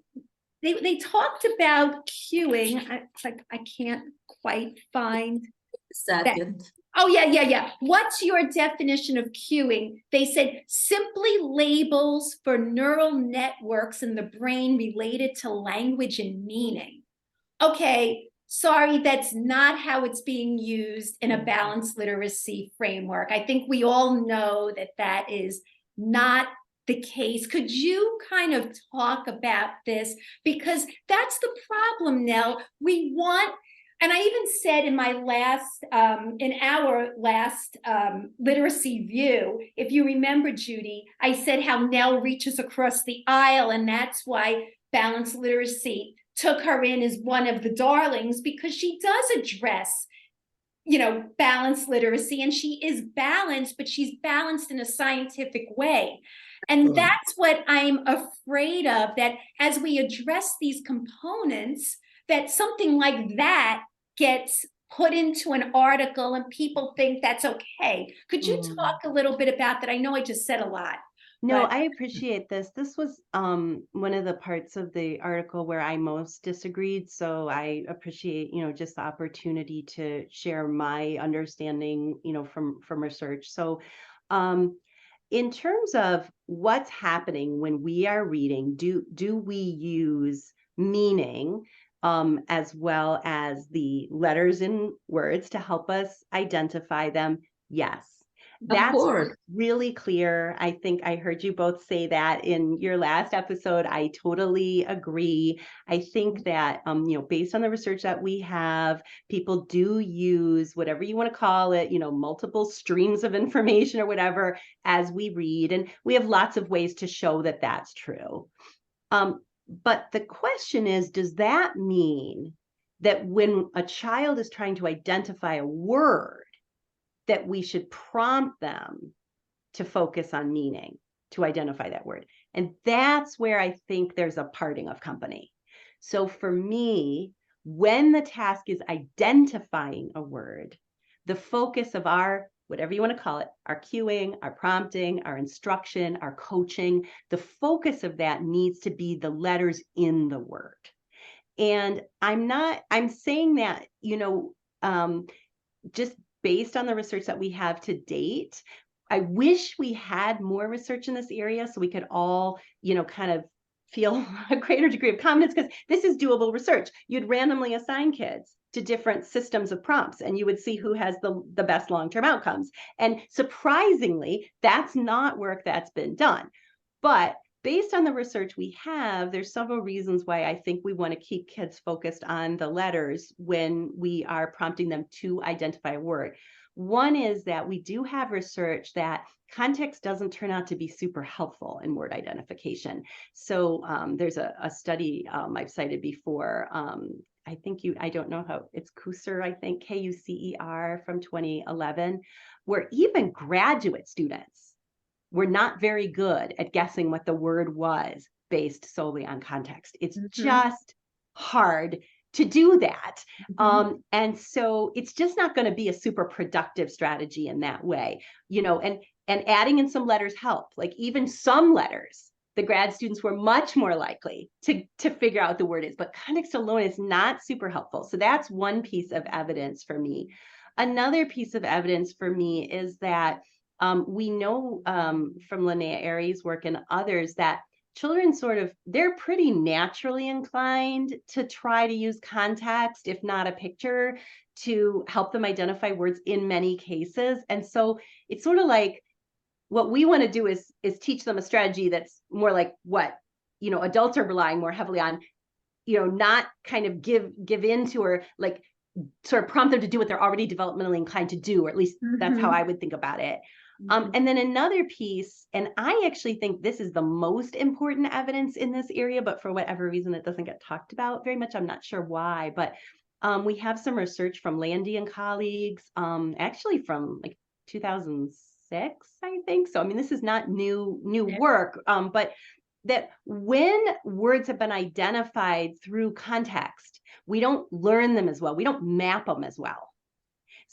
they talked about cueing. I can't quite find second. Oh, yeah. What's your definition of cueing? They said simply labels for neural networks in the brain related to language and meaning. Okay, sorry, that's not how it's being used in a balanced literacy framework. I think we all know that that is not the case. Could you kind of talk about this? Because that's the problem, Nell. We want, and I even said in my last, in our last literacy view, if you remember, Judy, I said how Nell reaches across the aisle, and that's why balanced literacy took her in as one of the darlings, because she does address, balanced literacy, and she is balanced, but she's balanced in a scientific way. And that's what I'm afraid of, that as we address these components, that something like that gets put into an article and people think that's okay. Could you talk a little bit about that? I know I just said a lot. No, I appreciate this. This was one of the parts of the article where I most disagreed. So I appreciate, just the opportunity to share my understanding, from research. So in terms of what's happening when we are reading, do we use meaning as well as the letters in words to help us identify them? Yes. That's really clear. I think I heard you both say that in your last episode. I totally agree. I think that, based on the research that we have, people do use whatever you want to call it, multiple streams of information or whatever as we read. And we have lots of ways to show that that's true. But the question is, does that mean that when a child is trying to identify a word, that we should prompt them to focus on meaning? to identify that word. And that's where I think there's a parting of company. So for me, when the task is identifying a word, the focus of our, whatever you want to call it, our cueing, our prompting, our instruction, our coaching, the focus of that needs to be the letters in the word. And I'm saying that, just based on the research that we have to date. I wish we had more research in this area so we could all, kind of feel a greater degree of confidence, because this is doable research. You'd randomly assign kids to different systems of prompts, and you would see who has the best long-term outcomes. And surprisingly, that's not work that's been done. But based on the research we have, there's several reasons why I think we want to keep kids focused on the letters when we are prompting them to identify a word. One is that we do have research that context doesn't turn out to be super helpful in word identification. So there's a study I've cited before. I don't know how it's Kucer, I think, Kucer from 2011, where even graduate students were not very good at guessing what the word was based solely on context. It's just hard to do that. And so it's just not going to be a super productive strategy in that way, and adding in some letters help, like even some letters, the grad students were much more likely to figure out what the word is, but context alone is not super helpful. So that's one piece of evidence for me. Another piece of evidence for me is that we know from Linnea Aries' work and others that children they're pretty naturally inclined to try to use context, if not a picture, to help them identify words in many cases. And so it's sort of like what we want to do is teach them a strategy that's more like what, adults are relying more heavily on, not kind of give into, or like sort of prompt them to do what they're already developmentally inclined to do, or at least that's how I would think about it. And then another piece, and I actually think this is the most important evidence in this area, but for whatever reason, it doesn't get talked about very much. I'm not sure why, but we have some research from Landy and colleagues, actually from like 2006, I think. So, I mean, this is not new work, but that when words have been identified through context, we don't learn them as well. We don't map them as well.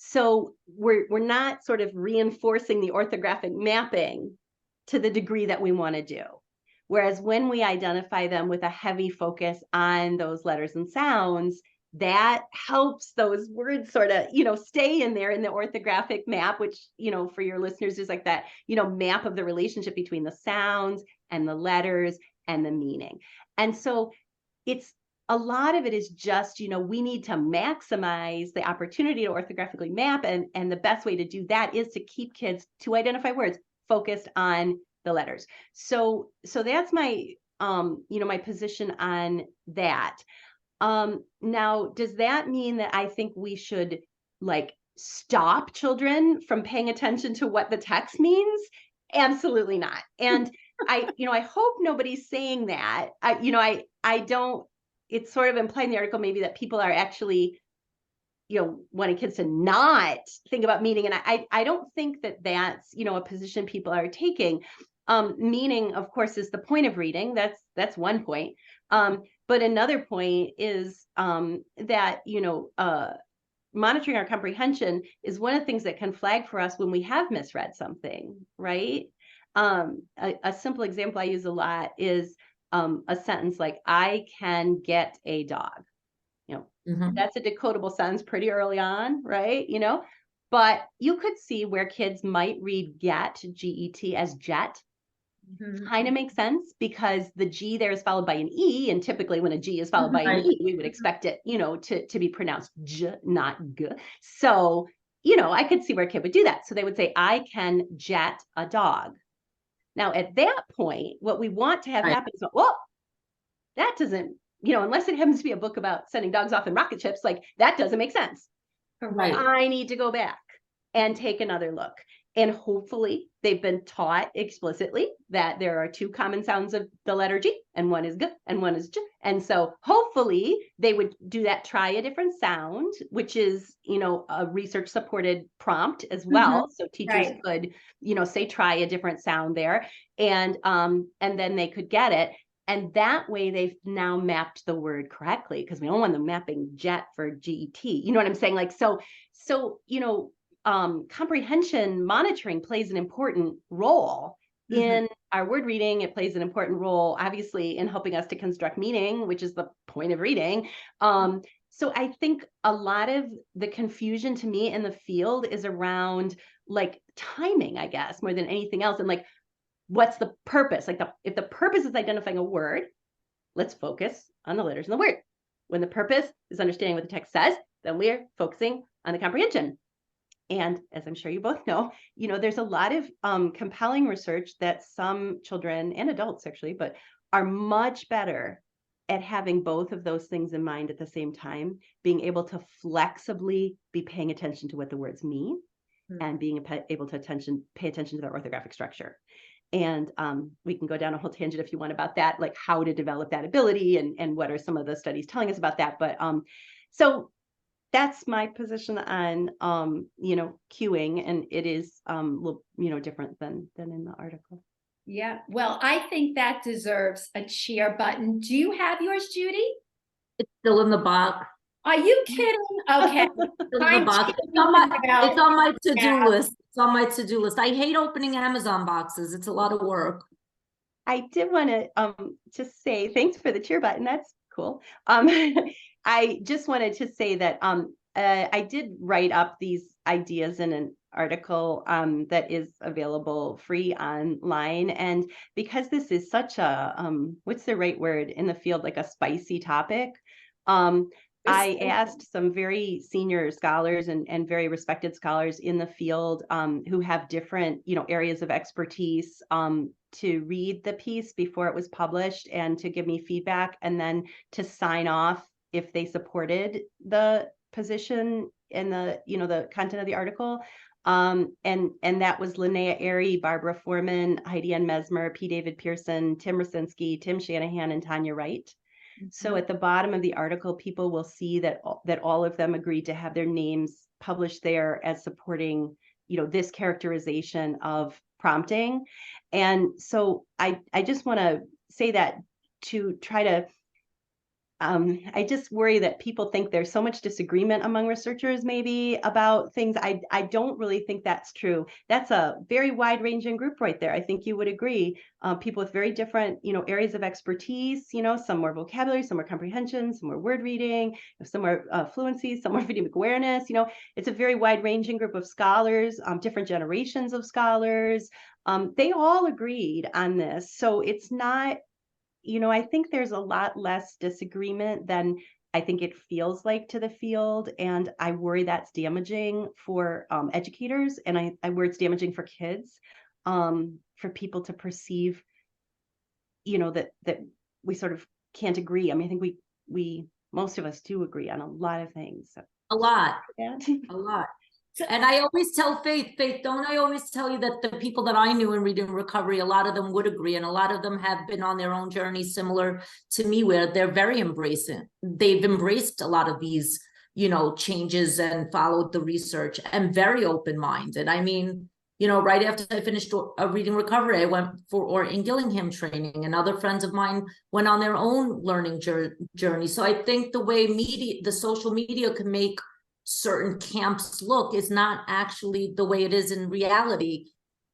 So we're not sort of reinforcing the orthographic mapping to the degree that we want to do. Whereas when we identify them with a heavy focus on those letters and sounds, that helps those words sort of, stay in there in the orthographic map, which, for your listeners is like that, map of the relationship between the sounds and the letters and the meaning. And so a lot of it is just, we need to maximize the opportunity to orthographically map. And the best way to do that is to keep kids to identify words focused on the letters. So that's my, my position on that. Now, does that mean that I think we should stop children from paying attention to what the text means? Absolutely not. And I hope nobody's saying that. I don't. It's sort of implied in the article maybe that people are actually, wanting kids to not think about meaning. And I don't think that that's, a position people are taking. Meaning, of course, is the point of reading. That's one point. But another point is that, monitoring our comprehension is one of the things that can flag for us when we have misread something, right? A simple example I use a lot is a sentence like, I can get a dog. That's a decodable sentence pretty early on, right? But you could see where kids might read get, G-E-T, as jet. Kind of makes sense because the G there is followed by an E, and typically when a G is followed by an E, we would expect it, to be pronounced J, not G. So, I could see where a kid would do that. So they would say, I can jet a dog. Now, at that point, what we want to have happen is, well, that doesn't, unless it happens to be a book about sending dogs off in rocket ships, that doesn't make sense. Right. I need to go back and take another look. And hopefully they've been taught explicitly that there are two common sounds of the letter G, and one is G and one is J. And so hopefully they would do that, try a different sound, which is, a research supported prompt as well. So teachers could, say, try a different sound there, and then they could get it. And that way they've now mapped the word correctly, because we don't want them mapping jet for GET. You know what I'm saying? Like, so, comprehension monitoring plays an important role in our word reading. It plays an important role, obviously, in helping us to construct meaning, which is the point of reading. So I think a lot of the confusion to me in the field is around like timing, I guess, more than anything else. And like, what's the purpose? Like, if the purpose is identifying a word, let's focus on the letters in the word. When the purpose is understanding what the text says, then we're focusing on the comprehension. And as I'm sure you both know, there's a lot of compelling research that some children and adults actually, but are much better at having both of those things in mind at the same time, being able to flexibly be paying attention to what the words mean and being able to pay attention to their orthographic structure. And we can go down a whole tangent if you want about that, like how to develop that ability and what are some of the studies telling us about that. But so that's my position on, cueing, and it is a little, different than in the article. Yeah, well, I think that deserves a cheer button. Do you have yours, Judy? It's still in the box. Are you kidding? Okay. It's on my to-do list. It's on my to-do list. I hate opening Amazon boxes. It's a lot of work. I did want to just say thanks for the cheer button. That's cool. I just wanted to say that I did write up these ideas in an article that is available free online. And because this is such a, what's the right word in the field, like a spicy topic, I asked some very senior scholars and very respected scholars in the field who have different, areas of expertise to read the piece before it was published and to give me feedback, and then to sign off if they supported the position and the content of the article. And that was Linnea Airy, Barbara Foreman, Heidi Ann Mesmer, P. David Pearson, Tim Rasinski, Tim Shanahan, and Tanya Wright. So at the bottom of the article, people will see that all of them agreed to have their names published there as supporting, this characterization of prompting. And so I just want to say that to try to, I just worry that people think there's so much disagreement among researchers maybe about things. I don't really think that's true. That's a very wide-ranging group right there. I think you would agree. People with very different, areas of expertise, some more vocabulary, some more comprehension, some more word reading, some more fluency, some more phonemic awareness. It's a very wide-ranging group of scholars, different generations of scholars. They all agreed on this. So it's not, I think there's a lot less disagreement than I think it feels like to the field. And I worry that's damaging for educators. And I worry it's damaging for kids, for people to perceive, that we sort of can't agree. I mean, I think we most of us do agree on a lot of things. So. A lot. And I always tell Faith, don't I always tell you that the people that I knew in reading recovery, a lot of them would agree, and a lot of them have been on their own journey similar to me, where they're very embracing. They've embraced a lot of these, changes and followed the research and very open-minded. I mean, right after I finished a reading recovery, I went for in Gillingham training, and other friends of mine went on their own learning journey. So I think the way the social media can make certain camps look is not actually the way it is in reality.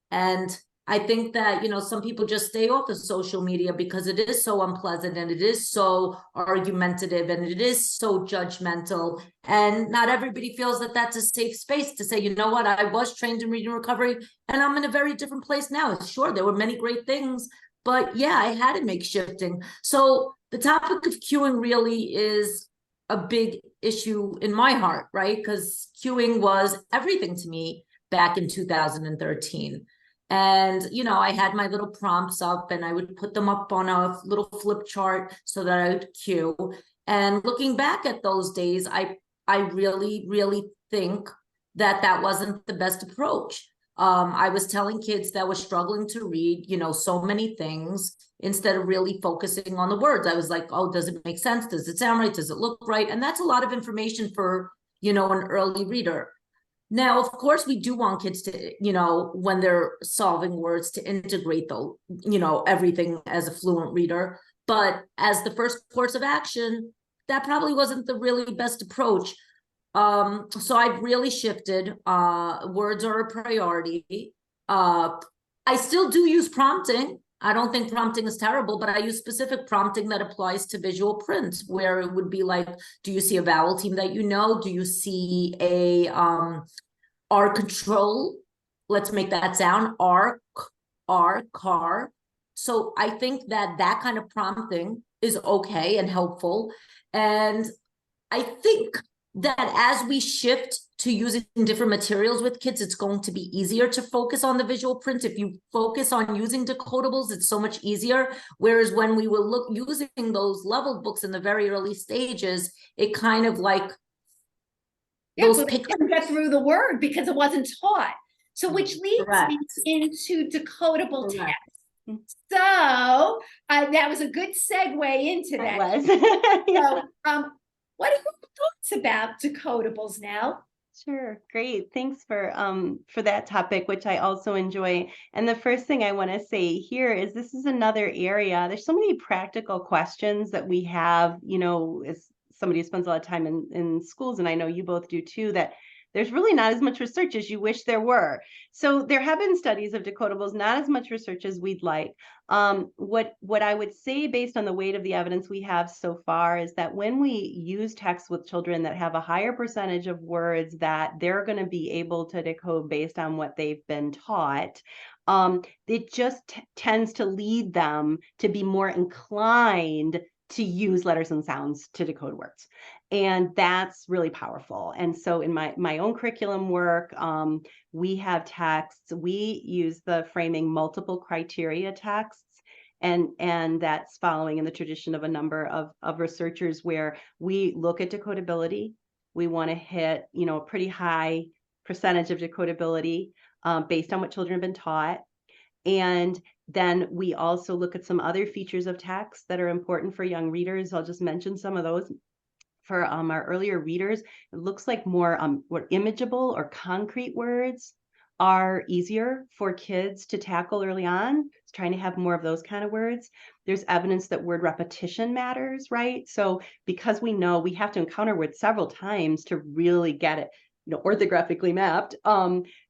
And I think that, some people just stay off of social media because it is so unpleasant, and it is so argumentative, and it is so judgmental. And not everybody feels that that's a safe space to say, you know what, I was trained in reading recovery and I'm in a very different place now. Sure, there were many great things, but yeah, I had to make shifting. So the topic of cueing really is a big issue in my heart, right? Because cueing was everything to me back in 2013. And, I had my little prompts up, and I would put them up on a little flip chart so that I would cue. And looking back at those days, I really, really think that wasn't the best approach. I was telling kids that were struggling to read, so many things instead of really focusing on the words. I was like, oh, does it make sense? Does it sound right? Does it look right? And that's a lot of information for, an early reader. Now, of course, we do want kids to, when they're solving words, to integrate everything as a fluent reader. But as the first course of action, that probably wasn't the really best approach. So I've really shifted. Words are a priority. I still do use prompting. I don't think prompting is terrible, but I use specific prompting that applies to visual print, where it would be like, do you see a vowel team that you know? Do you see a R control? Let's make that sound. R, car. So I think that kind of prompting is okay and helpful. And I think that as we shift to using different materials with kids, it's going to be easier to focus on the visual print. If you focus on using decodables, it's so much easier. Whereas when we were using those leveled books in the very early stages, it kind of like those couldn't get through the word because it wasn't taught. So which leads me into decodable text. So that was a good segue into that. Yeah. So what are your thoughts about decodables now? Sure, great. Thanks for that topic, which I also enjoy. And the first thing I want to say here is this is another area. There's so many practical questions that we have, as somebody who spends a lot of time in schools, and I know you both do too, that there's really not as much research as you wish there were. So there have been studies of decodables, not as much research as we'd like. What I would say based on the weight of the evidence we have so far is that when we use text with children that have a higher percentage of words that they're going to be able to decode based on what they've been taught, it just tends to lead them to be more inclined to use letters and sounds to decode words. And that's really powerful. And so in my own curriculum work, we have texts. We use the framing multiple criteria texts. And that's following in the tradition of a number of researchers where we look at decodability. We want to hit, a pretty high percentage of decodability based on what children have been taught. And then we also look at some other features of text that are important for young readers. I'll just mention some of those. For our earlier readers, it looks like more imageable or concrete words are easier for kids to tackle early on. It's trying to have more of those kind of words. There's evidence that word repetition matters, right? So because we know we have to encounter words several times to really get it, orthographically mapped,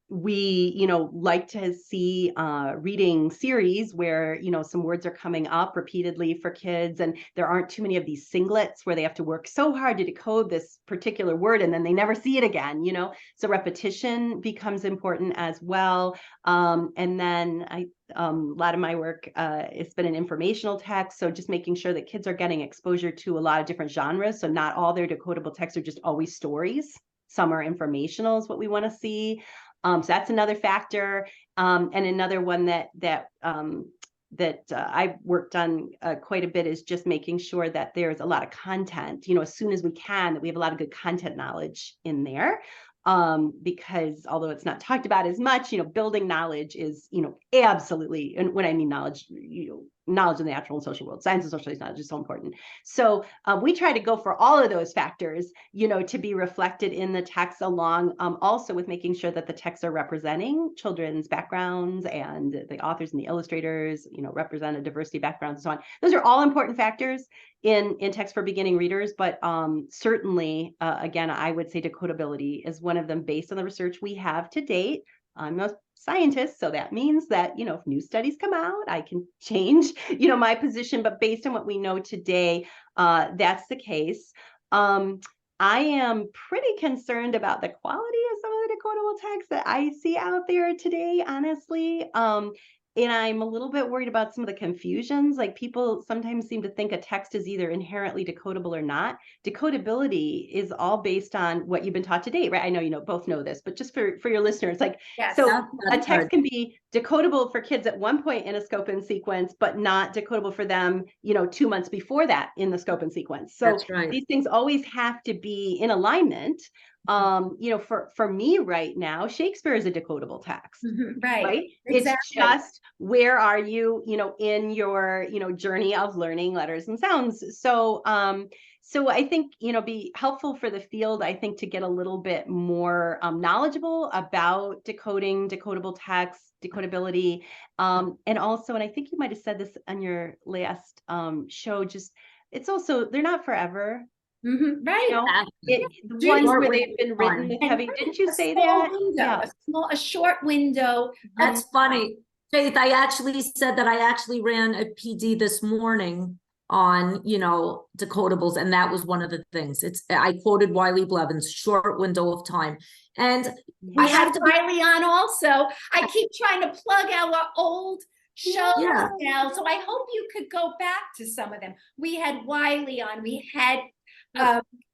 we, like to see reading series where, some words are coming up repeatedly for kids, and there aren't too many of these singlets where they have to work so hard to decode this particular word and then they never see it again, So repetition becomes important as well. And then a lot of my work has been in informational text. So just making sure that kids are getting exposure to a lot of different genres. So not all their decodable texts are just always stories. Some are informational is what we want to see. So that's another factor. And another one that I've worked on quite a bit is just making sure that there's a lot of content, as soon as we can, that we have a lot of good content knowledge in there. Because although it's not talked about as much, building knowledge is, absolutely, and when I mean knowledge, knowledge in the natural and social world, science and social studies knowledge is so important. So we try to go for all of those factors, to be reflected in the text, along also with making sure that the texts are representing children's backgrounds and the authors and the illustrators, represent a diversity of backgrounds and so on. Those are all important factors in text for beginning readers, but certainly, again, I would say decodability is one of them based on the research we have to date. I'm a scientist, so that means that, if new studies come out, I can change, my position, but based on what we know today, that's the case. I am pretty concerned about the quality of some of the decodable text that I see out there today, honestly. And I'm a little bit worried about some of the confusions. Like people sometimes seem to think a text is either inherently decodable or not. Decodability is all based on what you've been taught to date, right? I know both know this, but just for your listeners, so a text can be decodable for kids at one point in a scope and sequence, but not decodable for them, 2 months before that in the scope and sequence. So these things always have to be in alignment. You know, for me right now, Shakespeare is a decodable text. Right. It's Exactly. just, where are you, you know, in your, you know, journey of learning letters and sounds. So, so I think, you know, be helpful for the field, I think, to get a little bit more knowledgeable about decoding, decodable text, decodability. And also, and I think you might have said this on your last show, just, it's also, they're not forever. Right. You know, the Do ones Short where window they've been of written time. with And heavy, didn't you a say small that? window, Yeah. a short window. That's funny. Faith, I actually said that I actually ran a PD this morning on, you know, decodables, and that was one of the things. I quoted Wiley Blevins, short window of time. And We I have have to be, Riley on also. I keep trying to plug our old shows Yeah. now, so I hope you could go back to some of them. We had Wiley on, we had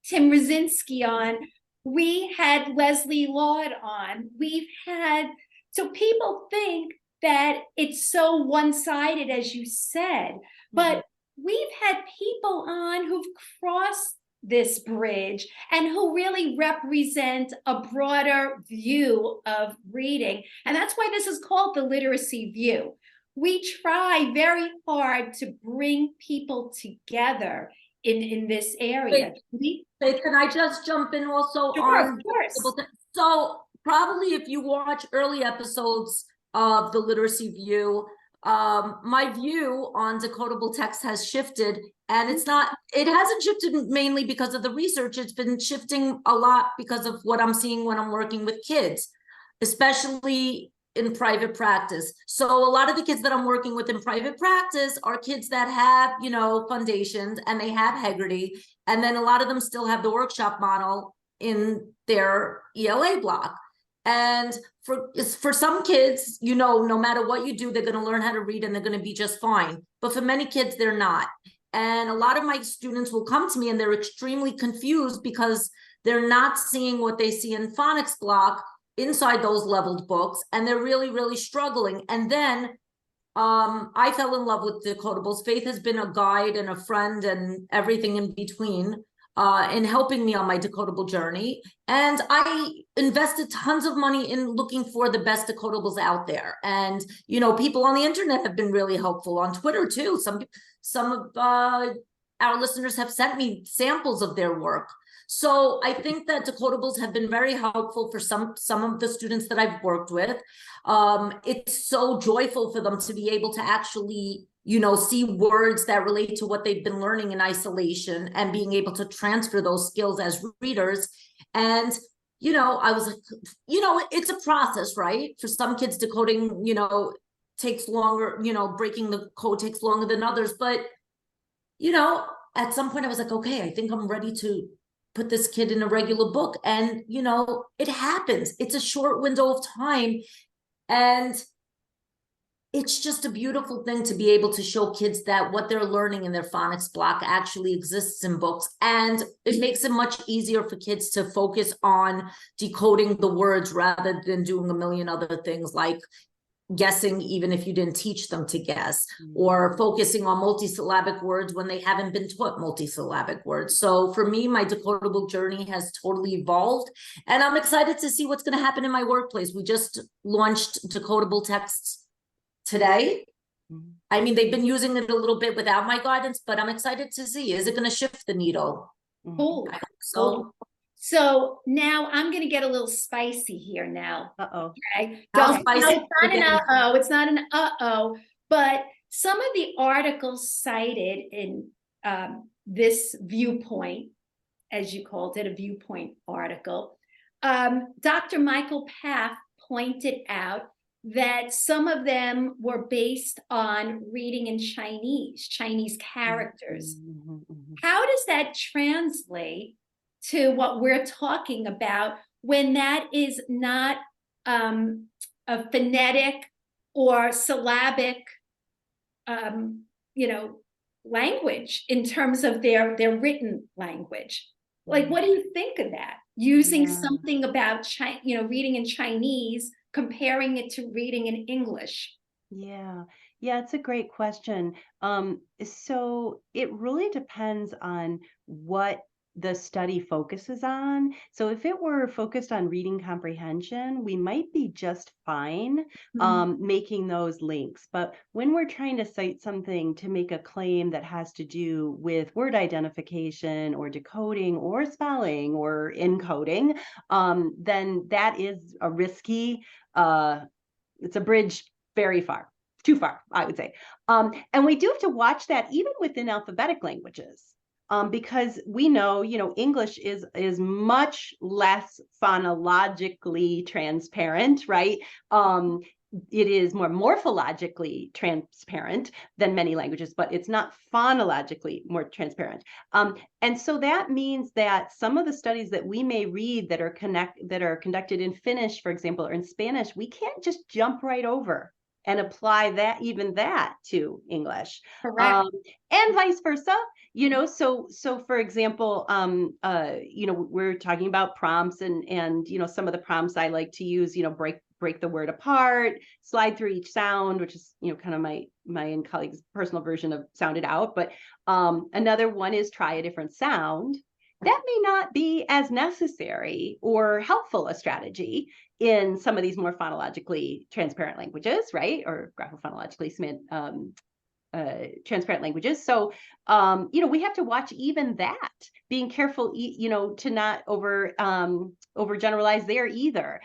Tim Rosinski on, we had Leslie Laud on, we've had, so people think that it's so one-sided, as you said, but we've had people on who've crossed this bridge and who really represent a broader view of reading. And that's why this is called the Literacy View. We try very hard to bring people together in this area. Faith, can I just jump in also on? Of course. So probably if you watch early episodes of the Literacy View, my view on decodable text has shifted, and it hasn't shifted mainly because of the research. It's been shifting a lot because of what I'm seeing when I'm working with kids, especially in private practice. So a lot of the kids that I'm working with in private practice are kids that have, you know, foundations, and they have Heggerty, and then a lot of them still have the workshop model in their ELA block. And for some kids, you know, no matter what you do, they're going to learn how to read and they're going to be just fine. But for many kids, they're not. And a lot of my students will come to me and they're extremely confused because they're not seeing what they see in phonics block inside those leveled books, and they're really, really struggling. And then I fell in love with decodables. Faith has been a guide and a friend and everything in between in helping me on my decodable journey. And I invested tons of money in looking for the best decodables out there. And, you know, people on the internet have been really helpful, on Twitter too. Some of our listeners have sent me samples of their work. So I think that decodables have been very helpful for some of the students that I've worked with. It's so joyful for them to be able to actually, you know, see words that relate to what they've been learning in isolation and being able to transfer those skills as readers. And, you know, I was like, you know, it's a process, right? For some kids, decoding, you know, takes longer, you know, breaking the code takes longer than others. But, you know, at some point I was like, okay, I think I'm ready to put this kid in a regular book. And, you know, it happens. It's a short window of time. And it's just a beautiful thing to be able to show kids that what they're learning in their phonics block actually exists in books. And it makes it much easier for kids to focus on decoding the words rather than doing a million other things like guessing, even if you didn't teach them to guess, or focusing on multisyllabic words when they haven't been taught multisyllabic words. So for me, my decodable journey has totally evolved, and I'm excited to see what's going to happen in my workplace. We just launched decodable texts today. I mean, they've been using it a little bit without my guidance, but I'm excited to see, is it going to shift the needle? Cool. I hope so. So now I'm going to get a little spicy here now. Uh-oh. Okay. How Don't, spicy? no, it's not an uh-oh. It's not an uh-oh. But some of the articles cited in this viewpoint, as you called it, a viewpoint article, Dr. Michael Paff pointed out that some of them were based on reading in Chinese characters. How does that translate to what we're talking about when that is not a phonetic or syllabic, you know, language in terms of their written language? Like, what do you think of that? Using something about you know, reading in Chinese, comparing it to reading in English. Yeah, it's a great question. So it really depends on what the study focuses on. So if it were focused on reading comprehension, we might be just fine making those links. But when we're trying to cite something to make a claim that has to do with word identification or decoding or spelling or encoding, then that is a risky, it's a bridge very far, too far, I would say. And we do have to watch that even within alphabetic languages. Because we know, English is much less phonologically transparent, right? It is more morphologically transparent than many languages, but it's not phonologically more transparent. And so that means that some of the studies that we may read that are conducted in Finnish, for example, or in Spanish, we can't just jump right over and apply that to English. Correct. And vice versa. So for example, we're talking about prompts and some of the prompts I like to use, break the word apart, slide through each sound, which is, kind of my and colleagues' personal version of sound it out. But another one is try a different sound. That may not be as necessary or helpful a strategy in some of these more phonologically transparent languages, right? Or graphophonologically transparent languages. So, we have to watch even that, being careful, to not overgeneralize there either.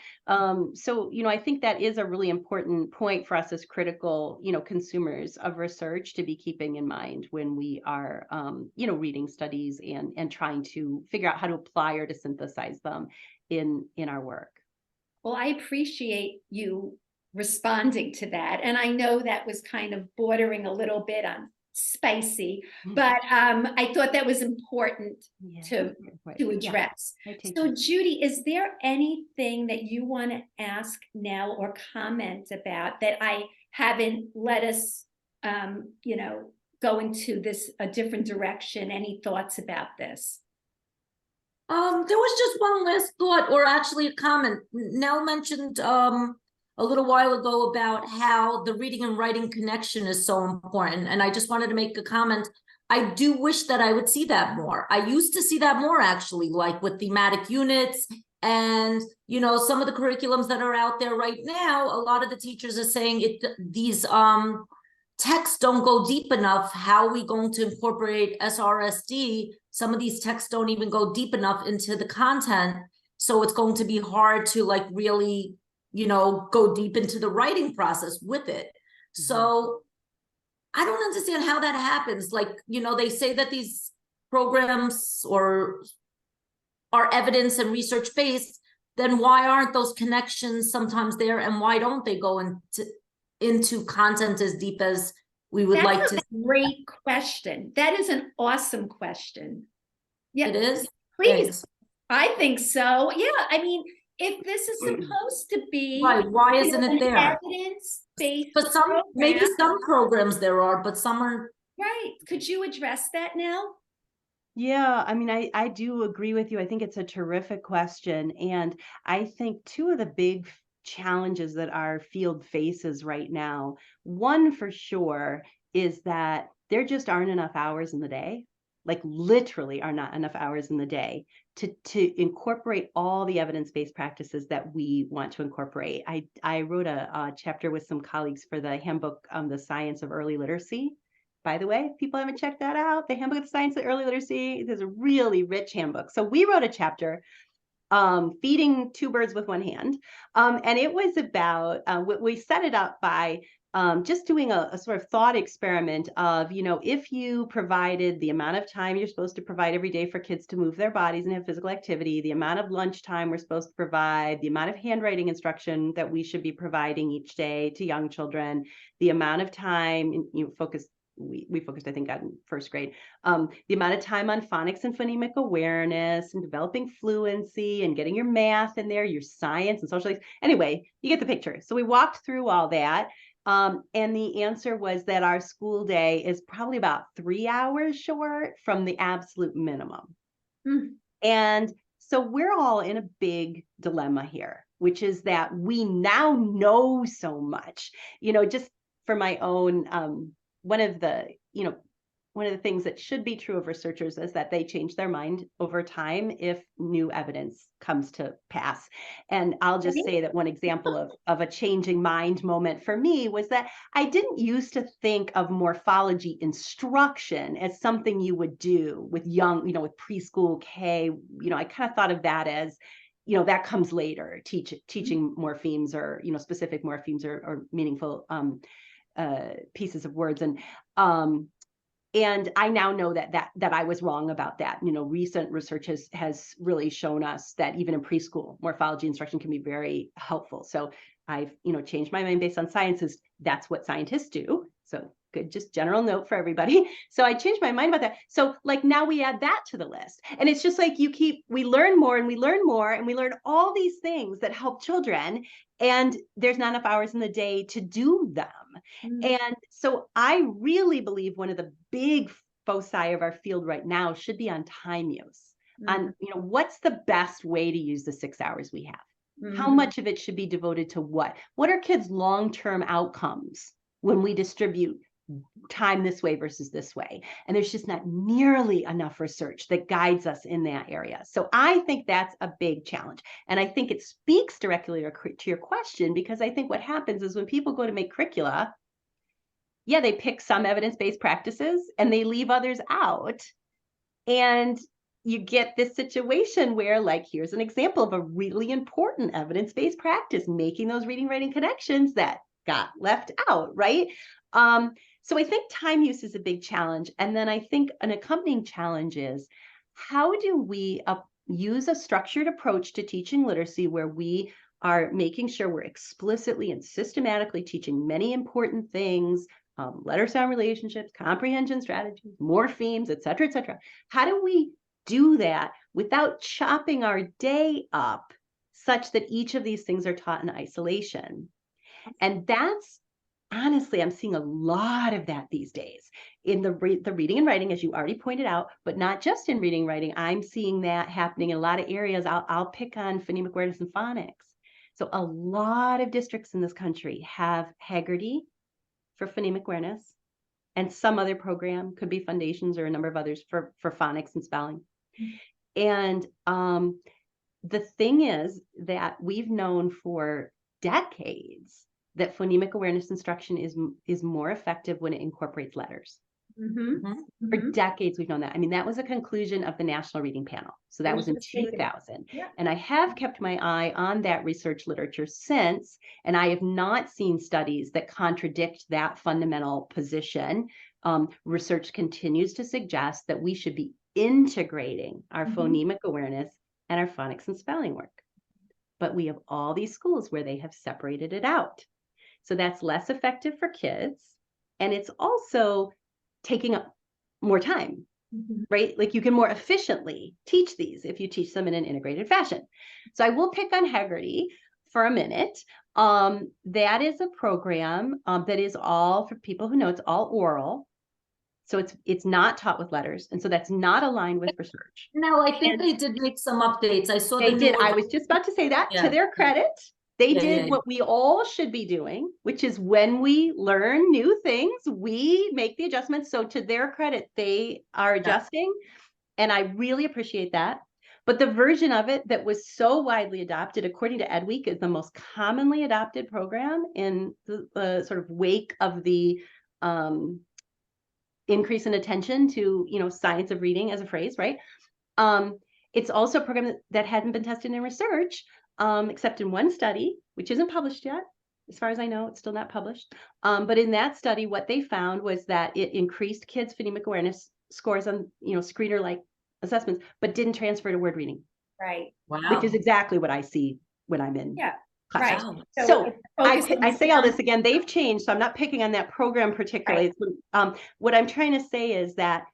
So, I think that is a really important point for us as critical, consumers of research to be keeping in mind when we are, reading studies and trying to figure out how to apply or to synthesize them in our work. Well, I appreciate you responding to that. And I know that was kind of bordering a little bit on spicy, but I thought that was important to address. Yeah. So Judy, is there anything that you want to ask Nell or comment about that I haven't let us, go into a different direction? Any thoughts about this? There was just one last thought, or actually a comment. Nell mentioned a little while ago about how the reading and writing connection is so important. And I just wanted to make a comment. I do wish that I would see that more. I used to see that more, actually, like with thematic units and, some of the curriculums that are out there right now. A lot of the teachers are saying these texts don't go deep enough. How are we going to incorporate SRSD? Some of these texts don't even go deep enough into the content. So it's going to be hard to really, go deep into the writing process with it. Mm-hmm. So I don't understand how that happens. They say that these programs are evidence and research based, then why aren't those connections sometimes there? And why don't they go into content as deep as we would like to? That's a great question. That is an awesome question. Yeah, it is. Please. Thanks. I think so. Yeah. I mean, if this is supposed to be right, why isn't it there? Evidence-based. But maybe some programs there are, but some are. Right. Could you address that now? Yeah, I mean, I do agree with you. I think it's a terrific question. And I think two of the big challenges that our field faces right now, one for sure, is that there just aren't enough hours in the day, literally are not enough hours in the day to incorporate all the evidence-based practices that we want to incorporate. I wrote a chapter with some colleagues for the handbook, The Science of Early Literacy. By the way, if people haven't checked that out, the Handbook of the Science of Early Literacy is a really rich handbook. So we wrote a chapter, feeding two birds with one hand. And it was about, we set it up by just doing a sort of thought experiment of, if you provided the amount of time you're supposed to provide every day for kids to move their bodies and have physical activity, the amount of lunchtime we're supposed to provide, the amount of handwriting instruction that we should be providing each day to young children, the amount of time, we focused, I think, on first grade, the amount of time on phonics and phonemic awareness and developing fluency and getting your math in there, your science and social. Anyway, you get the picture. So we walked through all that. And the answer was that our school day is probably about 3 hours short from the absolute minimum. Mm. And so we're all in a big dilemma here, which is that we now know so much, just for my own, one of one of the things that should be true of researchers is that they change their mind over time if new evidence comes to pass. And I'll just say that one example of a changing mind moment for me was that I didn't used to think of morphology instruction as something you would do with young, with preschool K. I kind of thought of that as, that comes later, teaching morphemes or, specific morphemes or meaningful pieces of words. And I now know that I was wrong about that. Recent research has really shown us that even in preschool, morphology instruction can be very helpful. So I've, changed my mind based on sciences. That's what scientists do. So good, just general note for everybody. So I changed my mind about that. So like now we add that to the list. And it's just like we learn more and we learn more and we learn all these things that help children. And there's not enough hours in the day to do them. And so I really believe one of the big foci of our field right now should be on time use. On, what's the best way to use the 6 hours we have? How much of it should be devoted to what? What are kids' long-term outcomes when we distribute time this way versus this way? And there's just not nearly enough research that guides us in that area. So I think that's a big challenge. And I think it speaks directly to your question, because I think what happens is when people go to make curricula, yeah, they pick some evidence-based practices and they leave others out. And you get this situation where, like, here's an example of a really important evidence-based practice, making those reading writing connections that got left out, right? So I think time use is a big challenge. And then I think an accompanying challenge is, how do we use a structured approach to teaching literacy where we are making sure we're explicitly and systematically teaching many important things, letter-sound relationships, comprehension strategies, morphemes, et cetera, et cetera. How do we do that without chopping our day up such that each of these things are taught in isolation? And that's, honestly, I'm seeing a lot of that these days in the reading and writing, as you already pointed out, but not just in reading and writing. I'm seeing that happening in a lot of areas. I'll pick on phonemic awareness and phonics. So a lot of districts in this country have Haggerty for phonemic awareness, and some other program, could be foundations or a number of others for phonics and spelling. And the thing is that we've known for decades that phonemic awareness instruction is more effective when it incorporates letters. For decades, we've known that. I mean, that was a conclusion of the National Reading Panel. So that was in 2000. Yeah. And I have kept my eye on that research literature since, and I have not seen studies that contradict that fundamental position. Research continues to suggest that we should be integrating our phonemic awareness and our phonics and spelling work. But we have all these schools where they have separated it out. So that's less effective for kids. And it's also taking up more time, right? Like you can more efficiently teach these if you teach them in an integrated fashion. So I will pick on Haggerty for a minute. That is a program that is all, for people who know, it's all oral. So it's not taught with letters. And so that's not aligned with research. No, I think they did make some updates. I saw they did. I was just about to say that. To their credit, they did what we all should be doing, which is when we learn new things, we make the adjustments. So to their credit, they are adjusting. And I really appreciate that. But the version of it that was so widely adopted, according to EdWeek, is the most commonly adopted program in the sort of wake of the increase in attention to, science of reading as a phrase, right? It's also a program that hadn't been tested in research, except in one study, which isn't published yet. As far as I know, it's still not published. But in that study, what they found was that it increased kids' phonemic awareness scores on, screener-like assessments, but didn't transfer to word reading. Right. Wow. Which is exactly what I see when I'm in class. Right. So I say all this again, they've changed, so I'm not picking on that program particularly. Right. What I'm trying to say is that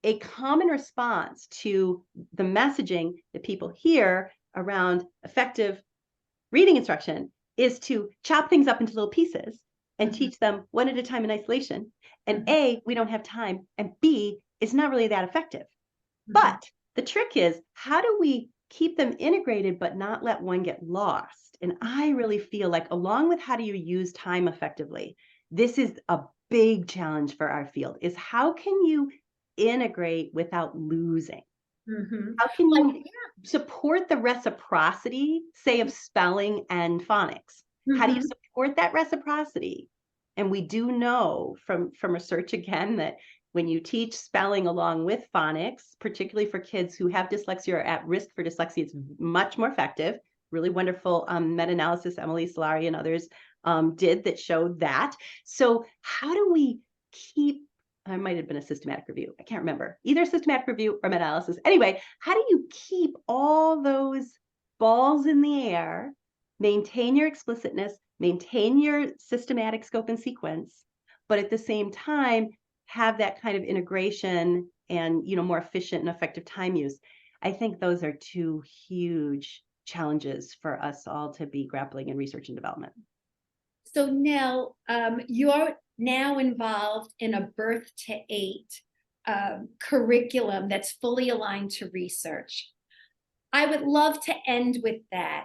a common response to the messaging that people hear around effective reading instruction is to chop things up into little pieces and teach them one at a time in isolation. And A, we don't have time, and B, it's not really that effective. But the trick is, how do we keep them integrated but not let one get lost? And I really feel like, along with how do you use time effectively, this is a big challenge for our field is how can you integrate without losing? How can Well, you support the reciprocity, say, of spelling and phonics? How do you mhm. support that reciprocity? And we do know from research again that when you teach spelling along with phonics, particularly for kids who have dyslexia or at risk for dyslexia, it's much more effective. Really wonderful meta-analysis Emily Solari and others did that showed that. So how do we keep, I might have been a systematic review, I can't remember, either systematic review or meta-analysis. Anyway, how do you keep all those balls in the air, maintain your explicitness, maintain your systematic scope and sequence, but at the same time, have that kind of integration and, you know, more efficient and effective time use? I think those are two huge challenges for us all to be grappling in research and development. So Nell, you're now involved in a birth to 8 curriculum that's fully aligned to research. I would love to end with that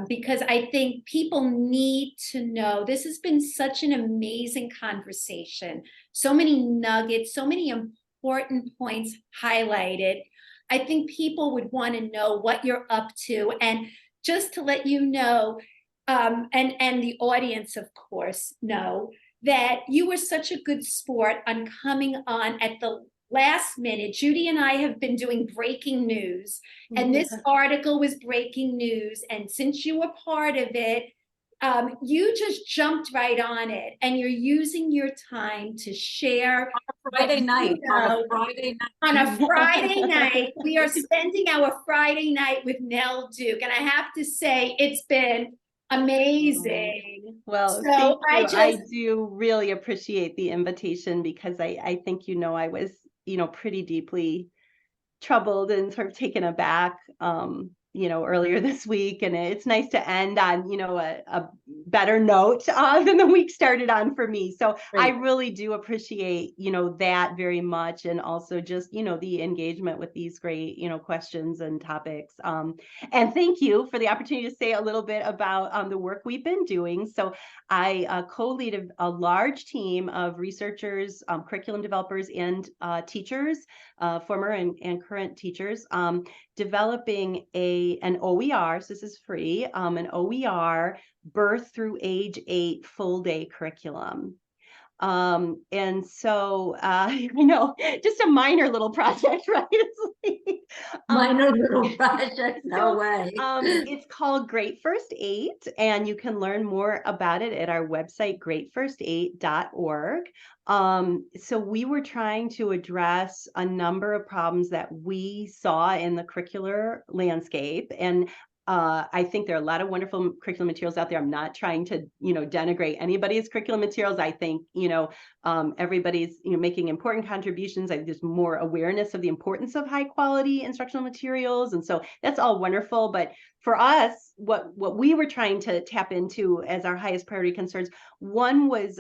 because I think people need to know this has been such an amazing conversation. So many nuggets, so many important points highlighted. I think people would want to know what you're up to. And just to let you know, and the audience, of course, know that you were such a good sport on coming on at the last minute. Judy and I have been doing breaking news, and this article was breaking news. And since you were part of it, you just jumped right on it, and you're using your time to share Friday night, on a Friday night. On a Friday night, we are spending our Friday night with Nell Duke, and I have to say it's been amazing. Well, so thank you. I do really appreciate the invitation because I think, you know, I was, you know, pretty deeply troubled and sort of taken aback, you know, earlier this week. And it's nice to end on, you know, a better note than the week started on for me. So I really do appreciate, you know, that very much. And also just, you know, the engagement with these great, you know, questions and topics. And thank you for the opportunity to say a little bit about the work we've been doing. So I co-lead a large team of researchers, curriculum developers, and teachers, former and current teachers, developing an OER, so this is free, an OER birth through age 8 full day curriculum. And so, you know, just a minor little project, right? Minor little project, no way. It's called Great First 8, and you can learn more about it at our website, greatfirst8.org. So we were trying to address a number of problems that we saw in the curricular landscape. And I think there are a lot of wonderful curriculum materials out there. I'm not trying to, you know, denigrate anybody's curriculum materials. I think, you know, everybody's, you know, making important contributions. I think there's more awareness of the importance of high quality instructional materials. And so that's all wonderful. But for us, what we were trying to tap into as our highest priority concerns, one was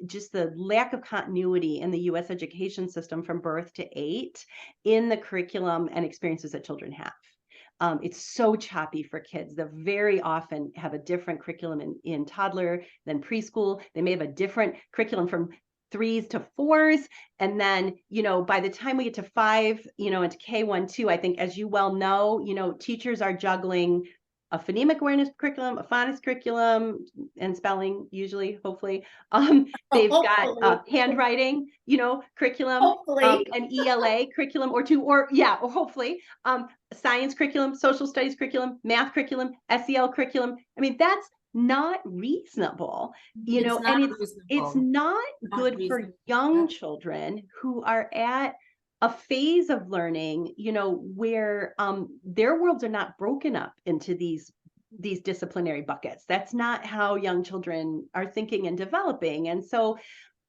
just the lack of continuity in the U.S. education system from birth to 8 in the curriculum and experiences that children have. It's so choppy for kids. They very often have a different curriculum in toddler than preschool. They may have a different curriculum from 3s to 4s. And then, you know, by the time we get to 5, you know, into K1, 2, I think, as you well know, you know, teachers are juggling a phonemic awareness curriculum, a phonics curriculum, and spelling, usually, hopefully. They've got handwriting, you know, curriculum, an ELA curriculum or 2, or hopefully, science curriculum, social studies curriculum, math curriculum, SEL curriculum. I mean, that's not reasonable, you know, and it's not good for young children who are at a phase of learning, you know, where their worlds are not broken up into these disciplinary buckets. That's not how young children are thinking and developing. And so,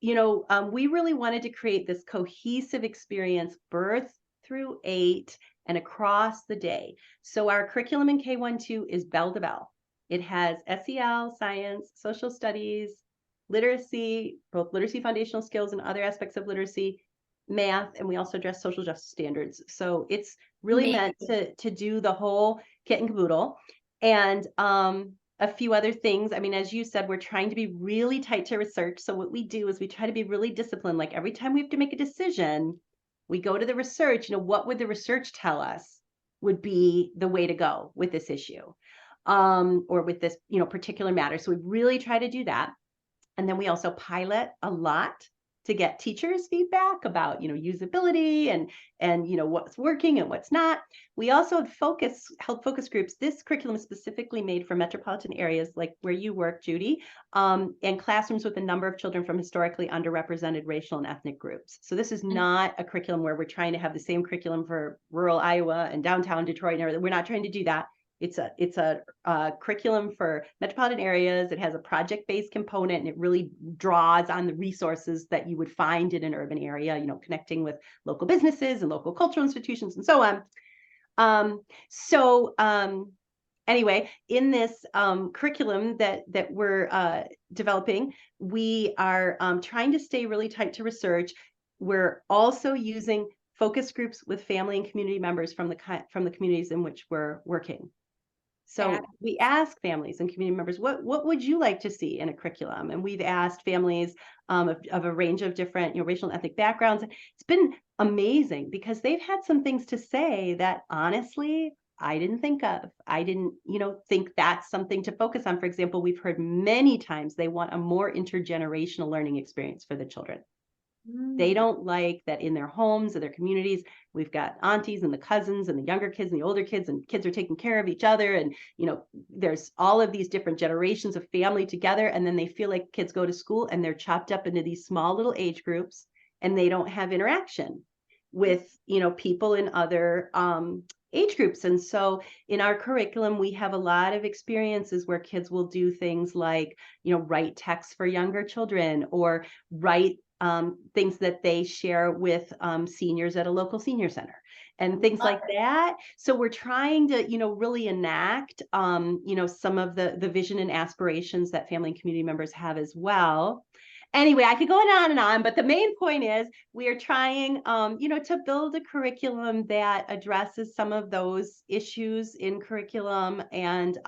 you know, we really wanted to create this cohesive experience, birth through 8 and across the day. So our curriculum in K1, 2 is bell to bell. It has SEL, science, social studies, literacy, both literacy foundational skills and other aspects of literacy, math, and we also address social justice standards. So it's really meant to do the whole kit and caboodle. And a few other things. I mean, as you said, we're trying to be really tight to research. So what we do is we try to be really disciplined. Like every time we have to make a decision, we go to the research. What would the research tell us would be the way to go with this issue, or with this, particular matter. So we really try to do that. And then we also pilot a lot to get teachers' feedback about, usability and what's working and what's not. We also held focus groups. This curriculum is specifically made for metropolitan areas like where you work, Judy, and classrooms with a number of children from historically underrepresented racial and ethnic groups. So this is not a curriculum where we're trying to have the same curriculum for rural Iowa and downtown Detroit and everything. We're not trying to do that. It's a curriculum for metropolitan areas. It has a project-based component, and it really draws on the resources that you would find in an urban area, connecting with local businesses and local cultural institutions and so on. Anyway, in this curriculum that we're developing, we are trying to stay really tight to research. We're also using focus groups with family and community members from the communities in which we're working. So we ask families and community members, what would you like to see in a curriculum? And we've asked families of a range of different, racial and ethnic backgrounds. It's been amazing because they've had some things to say that honestly, I didn't think of. I didn't, think that's something to focus on. For example, we've heard many times they want a more intergenerational learning experience for the children. They don't like that in their homes or their communities, we've got aunties and the cousins and the younger kids and the older kids, and kids are taking care of each other. And, there's all of these different generations of family together. And then they feel like kids go to school and they're chopped up into these small little age groups, and they don't have interaction with, people in other age groups. And so in our curriculum, we have a lot of experiences where kids will do things like, write texts for younger children, or write things that they share with seniors at a local senior center and things like that. So we're trying to, really enact, some of the vision and aspirations that family and community members have as well. Anyway, I could go on and on, but the main point is we are trying, to build a curriculum that addresses some of those issues in curriculum. And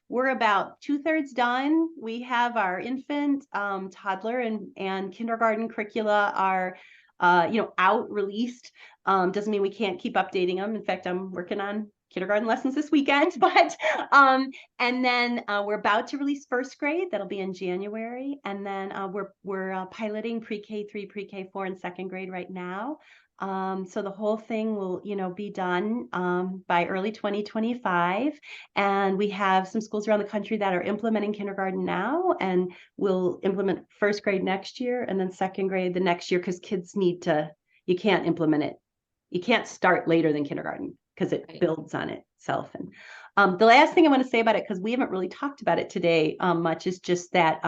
we're about 2/3 done. We have our infant, toddler, and kindergarten curricula are, out, released. Doesn't mean we can't keep updating them. In fact, I'm working on kindergarten lessons this weekend, but and then we're about to release first grade. That'll be in January, and then we're piloting pre-K3, pre-K4, and second grade right now. So the whole thing will, be done by early 2025. And we have some schools around the country that are implementing kindergarten now, and we'll implement first grade next year and then second grade the next year, because kids need to, you can't implement it. You can't start later than kindergarten because it builds on itself. And the last thing I want to say about it, because we haven't really talked about it today much, is just that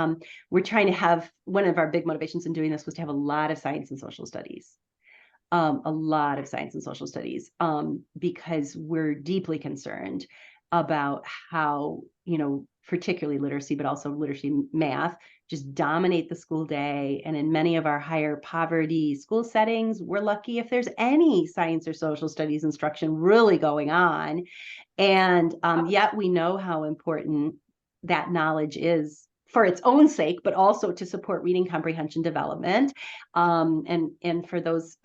we're trying to have, one of our big motivations in doing this was to have a lot of science and social studies. A lot of science and social studies, because we're deeply concerned about how, particularly literacy, but also literacy math, just dominate the school day. And in many of our higher poverty school settings, we're lucky if there's any science or social studies instruction really going on. And yet we know how important that knowledge is for its own sake, but also to support reading comprehension development. And for those,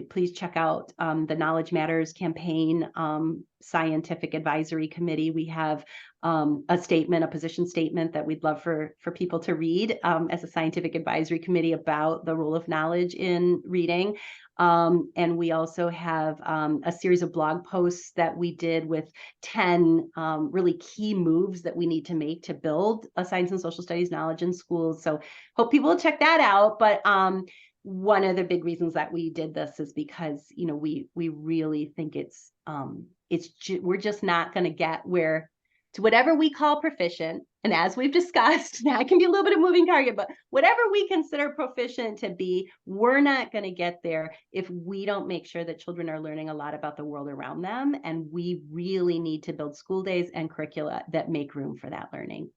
please check out the Knowledge Matters campaign scientific advisory committee. We have a position statement that we'd love for people to read as a scientific advisory committee about the role of knowledge in reading. And we also have a series of blog posts that we did with 10 really key moves that we need to make to build a science and social studies knowledge in schools. So hope people will check that out. But one of the big reasons that we did this is because, we really think we're just not going to get to whatever we call proficient. And as we've discussed, that can be a little bit of moving target, but whatever we consider proficient to be, we're not going to get there if we don't make sure that children are learning a lot about the world around them. And we really need to build school days and curricula that make room for that learning.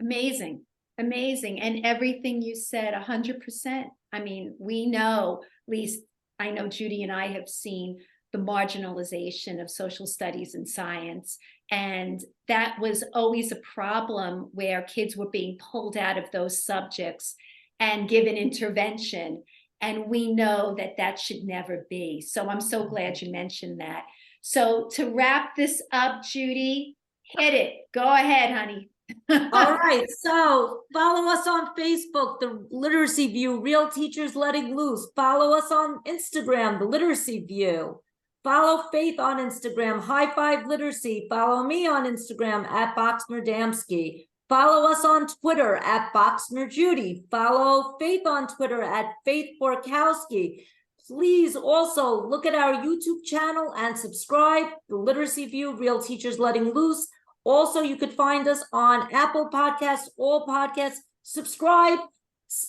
Amazing. Amazing. And everything you said, 100%. I mean, we know, at least I know Judy and I have seen the marginalization of social studies and science. And that was always a problem where kids were being pulled out of those subjects and given intervention. And we know that that should never be. So I'm so glad you mentioned that. So to wrap this up, Judy, hit it. Go ahead, honey. All right, so follow us on Facebook, The Literacy View, Real Teachers Letting Loose. Follow us on Instagram, The Literacy View. Follow Faith on Instagram, High Five Literacy. Follow me on Instagram at BoxnerDamski. Follow us on Twitter at BoxnerJudy. Follow Faith on Twitter at Faith Borkowski. Please also look at our YouTube channel and subscribe, The Literacy View, Real Teachers Letting Loose. Also, you could find us on Apple Podcasts, all podcasts. Subscribe,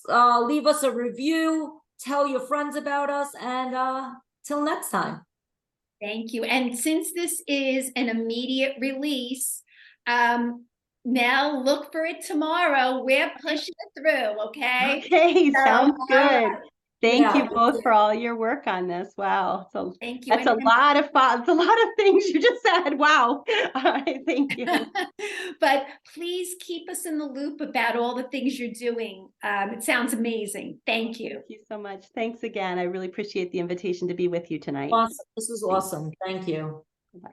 leave us a review, tell your friends about us, and till next time. Thank you. And since this is an immediate release, Nell, look for it tomorrow. We're pushing it through, okay? Okay, sounds good. Thank you Yeah. both for all your work on this. Wow. So Thank you. that's a lot of fun. It's a lot of things you just said. Wow. All right. Thank you. But please keep us in the loop about all the things you're doing. It sounds amazing. Thank you. Thank you so much. Thanks again. I really appreciate the invitation to be with you tonight. Awesome. This is awesome. Thank you. Bye.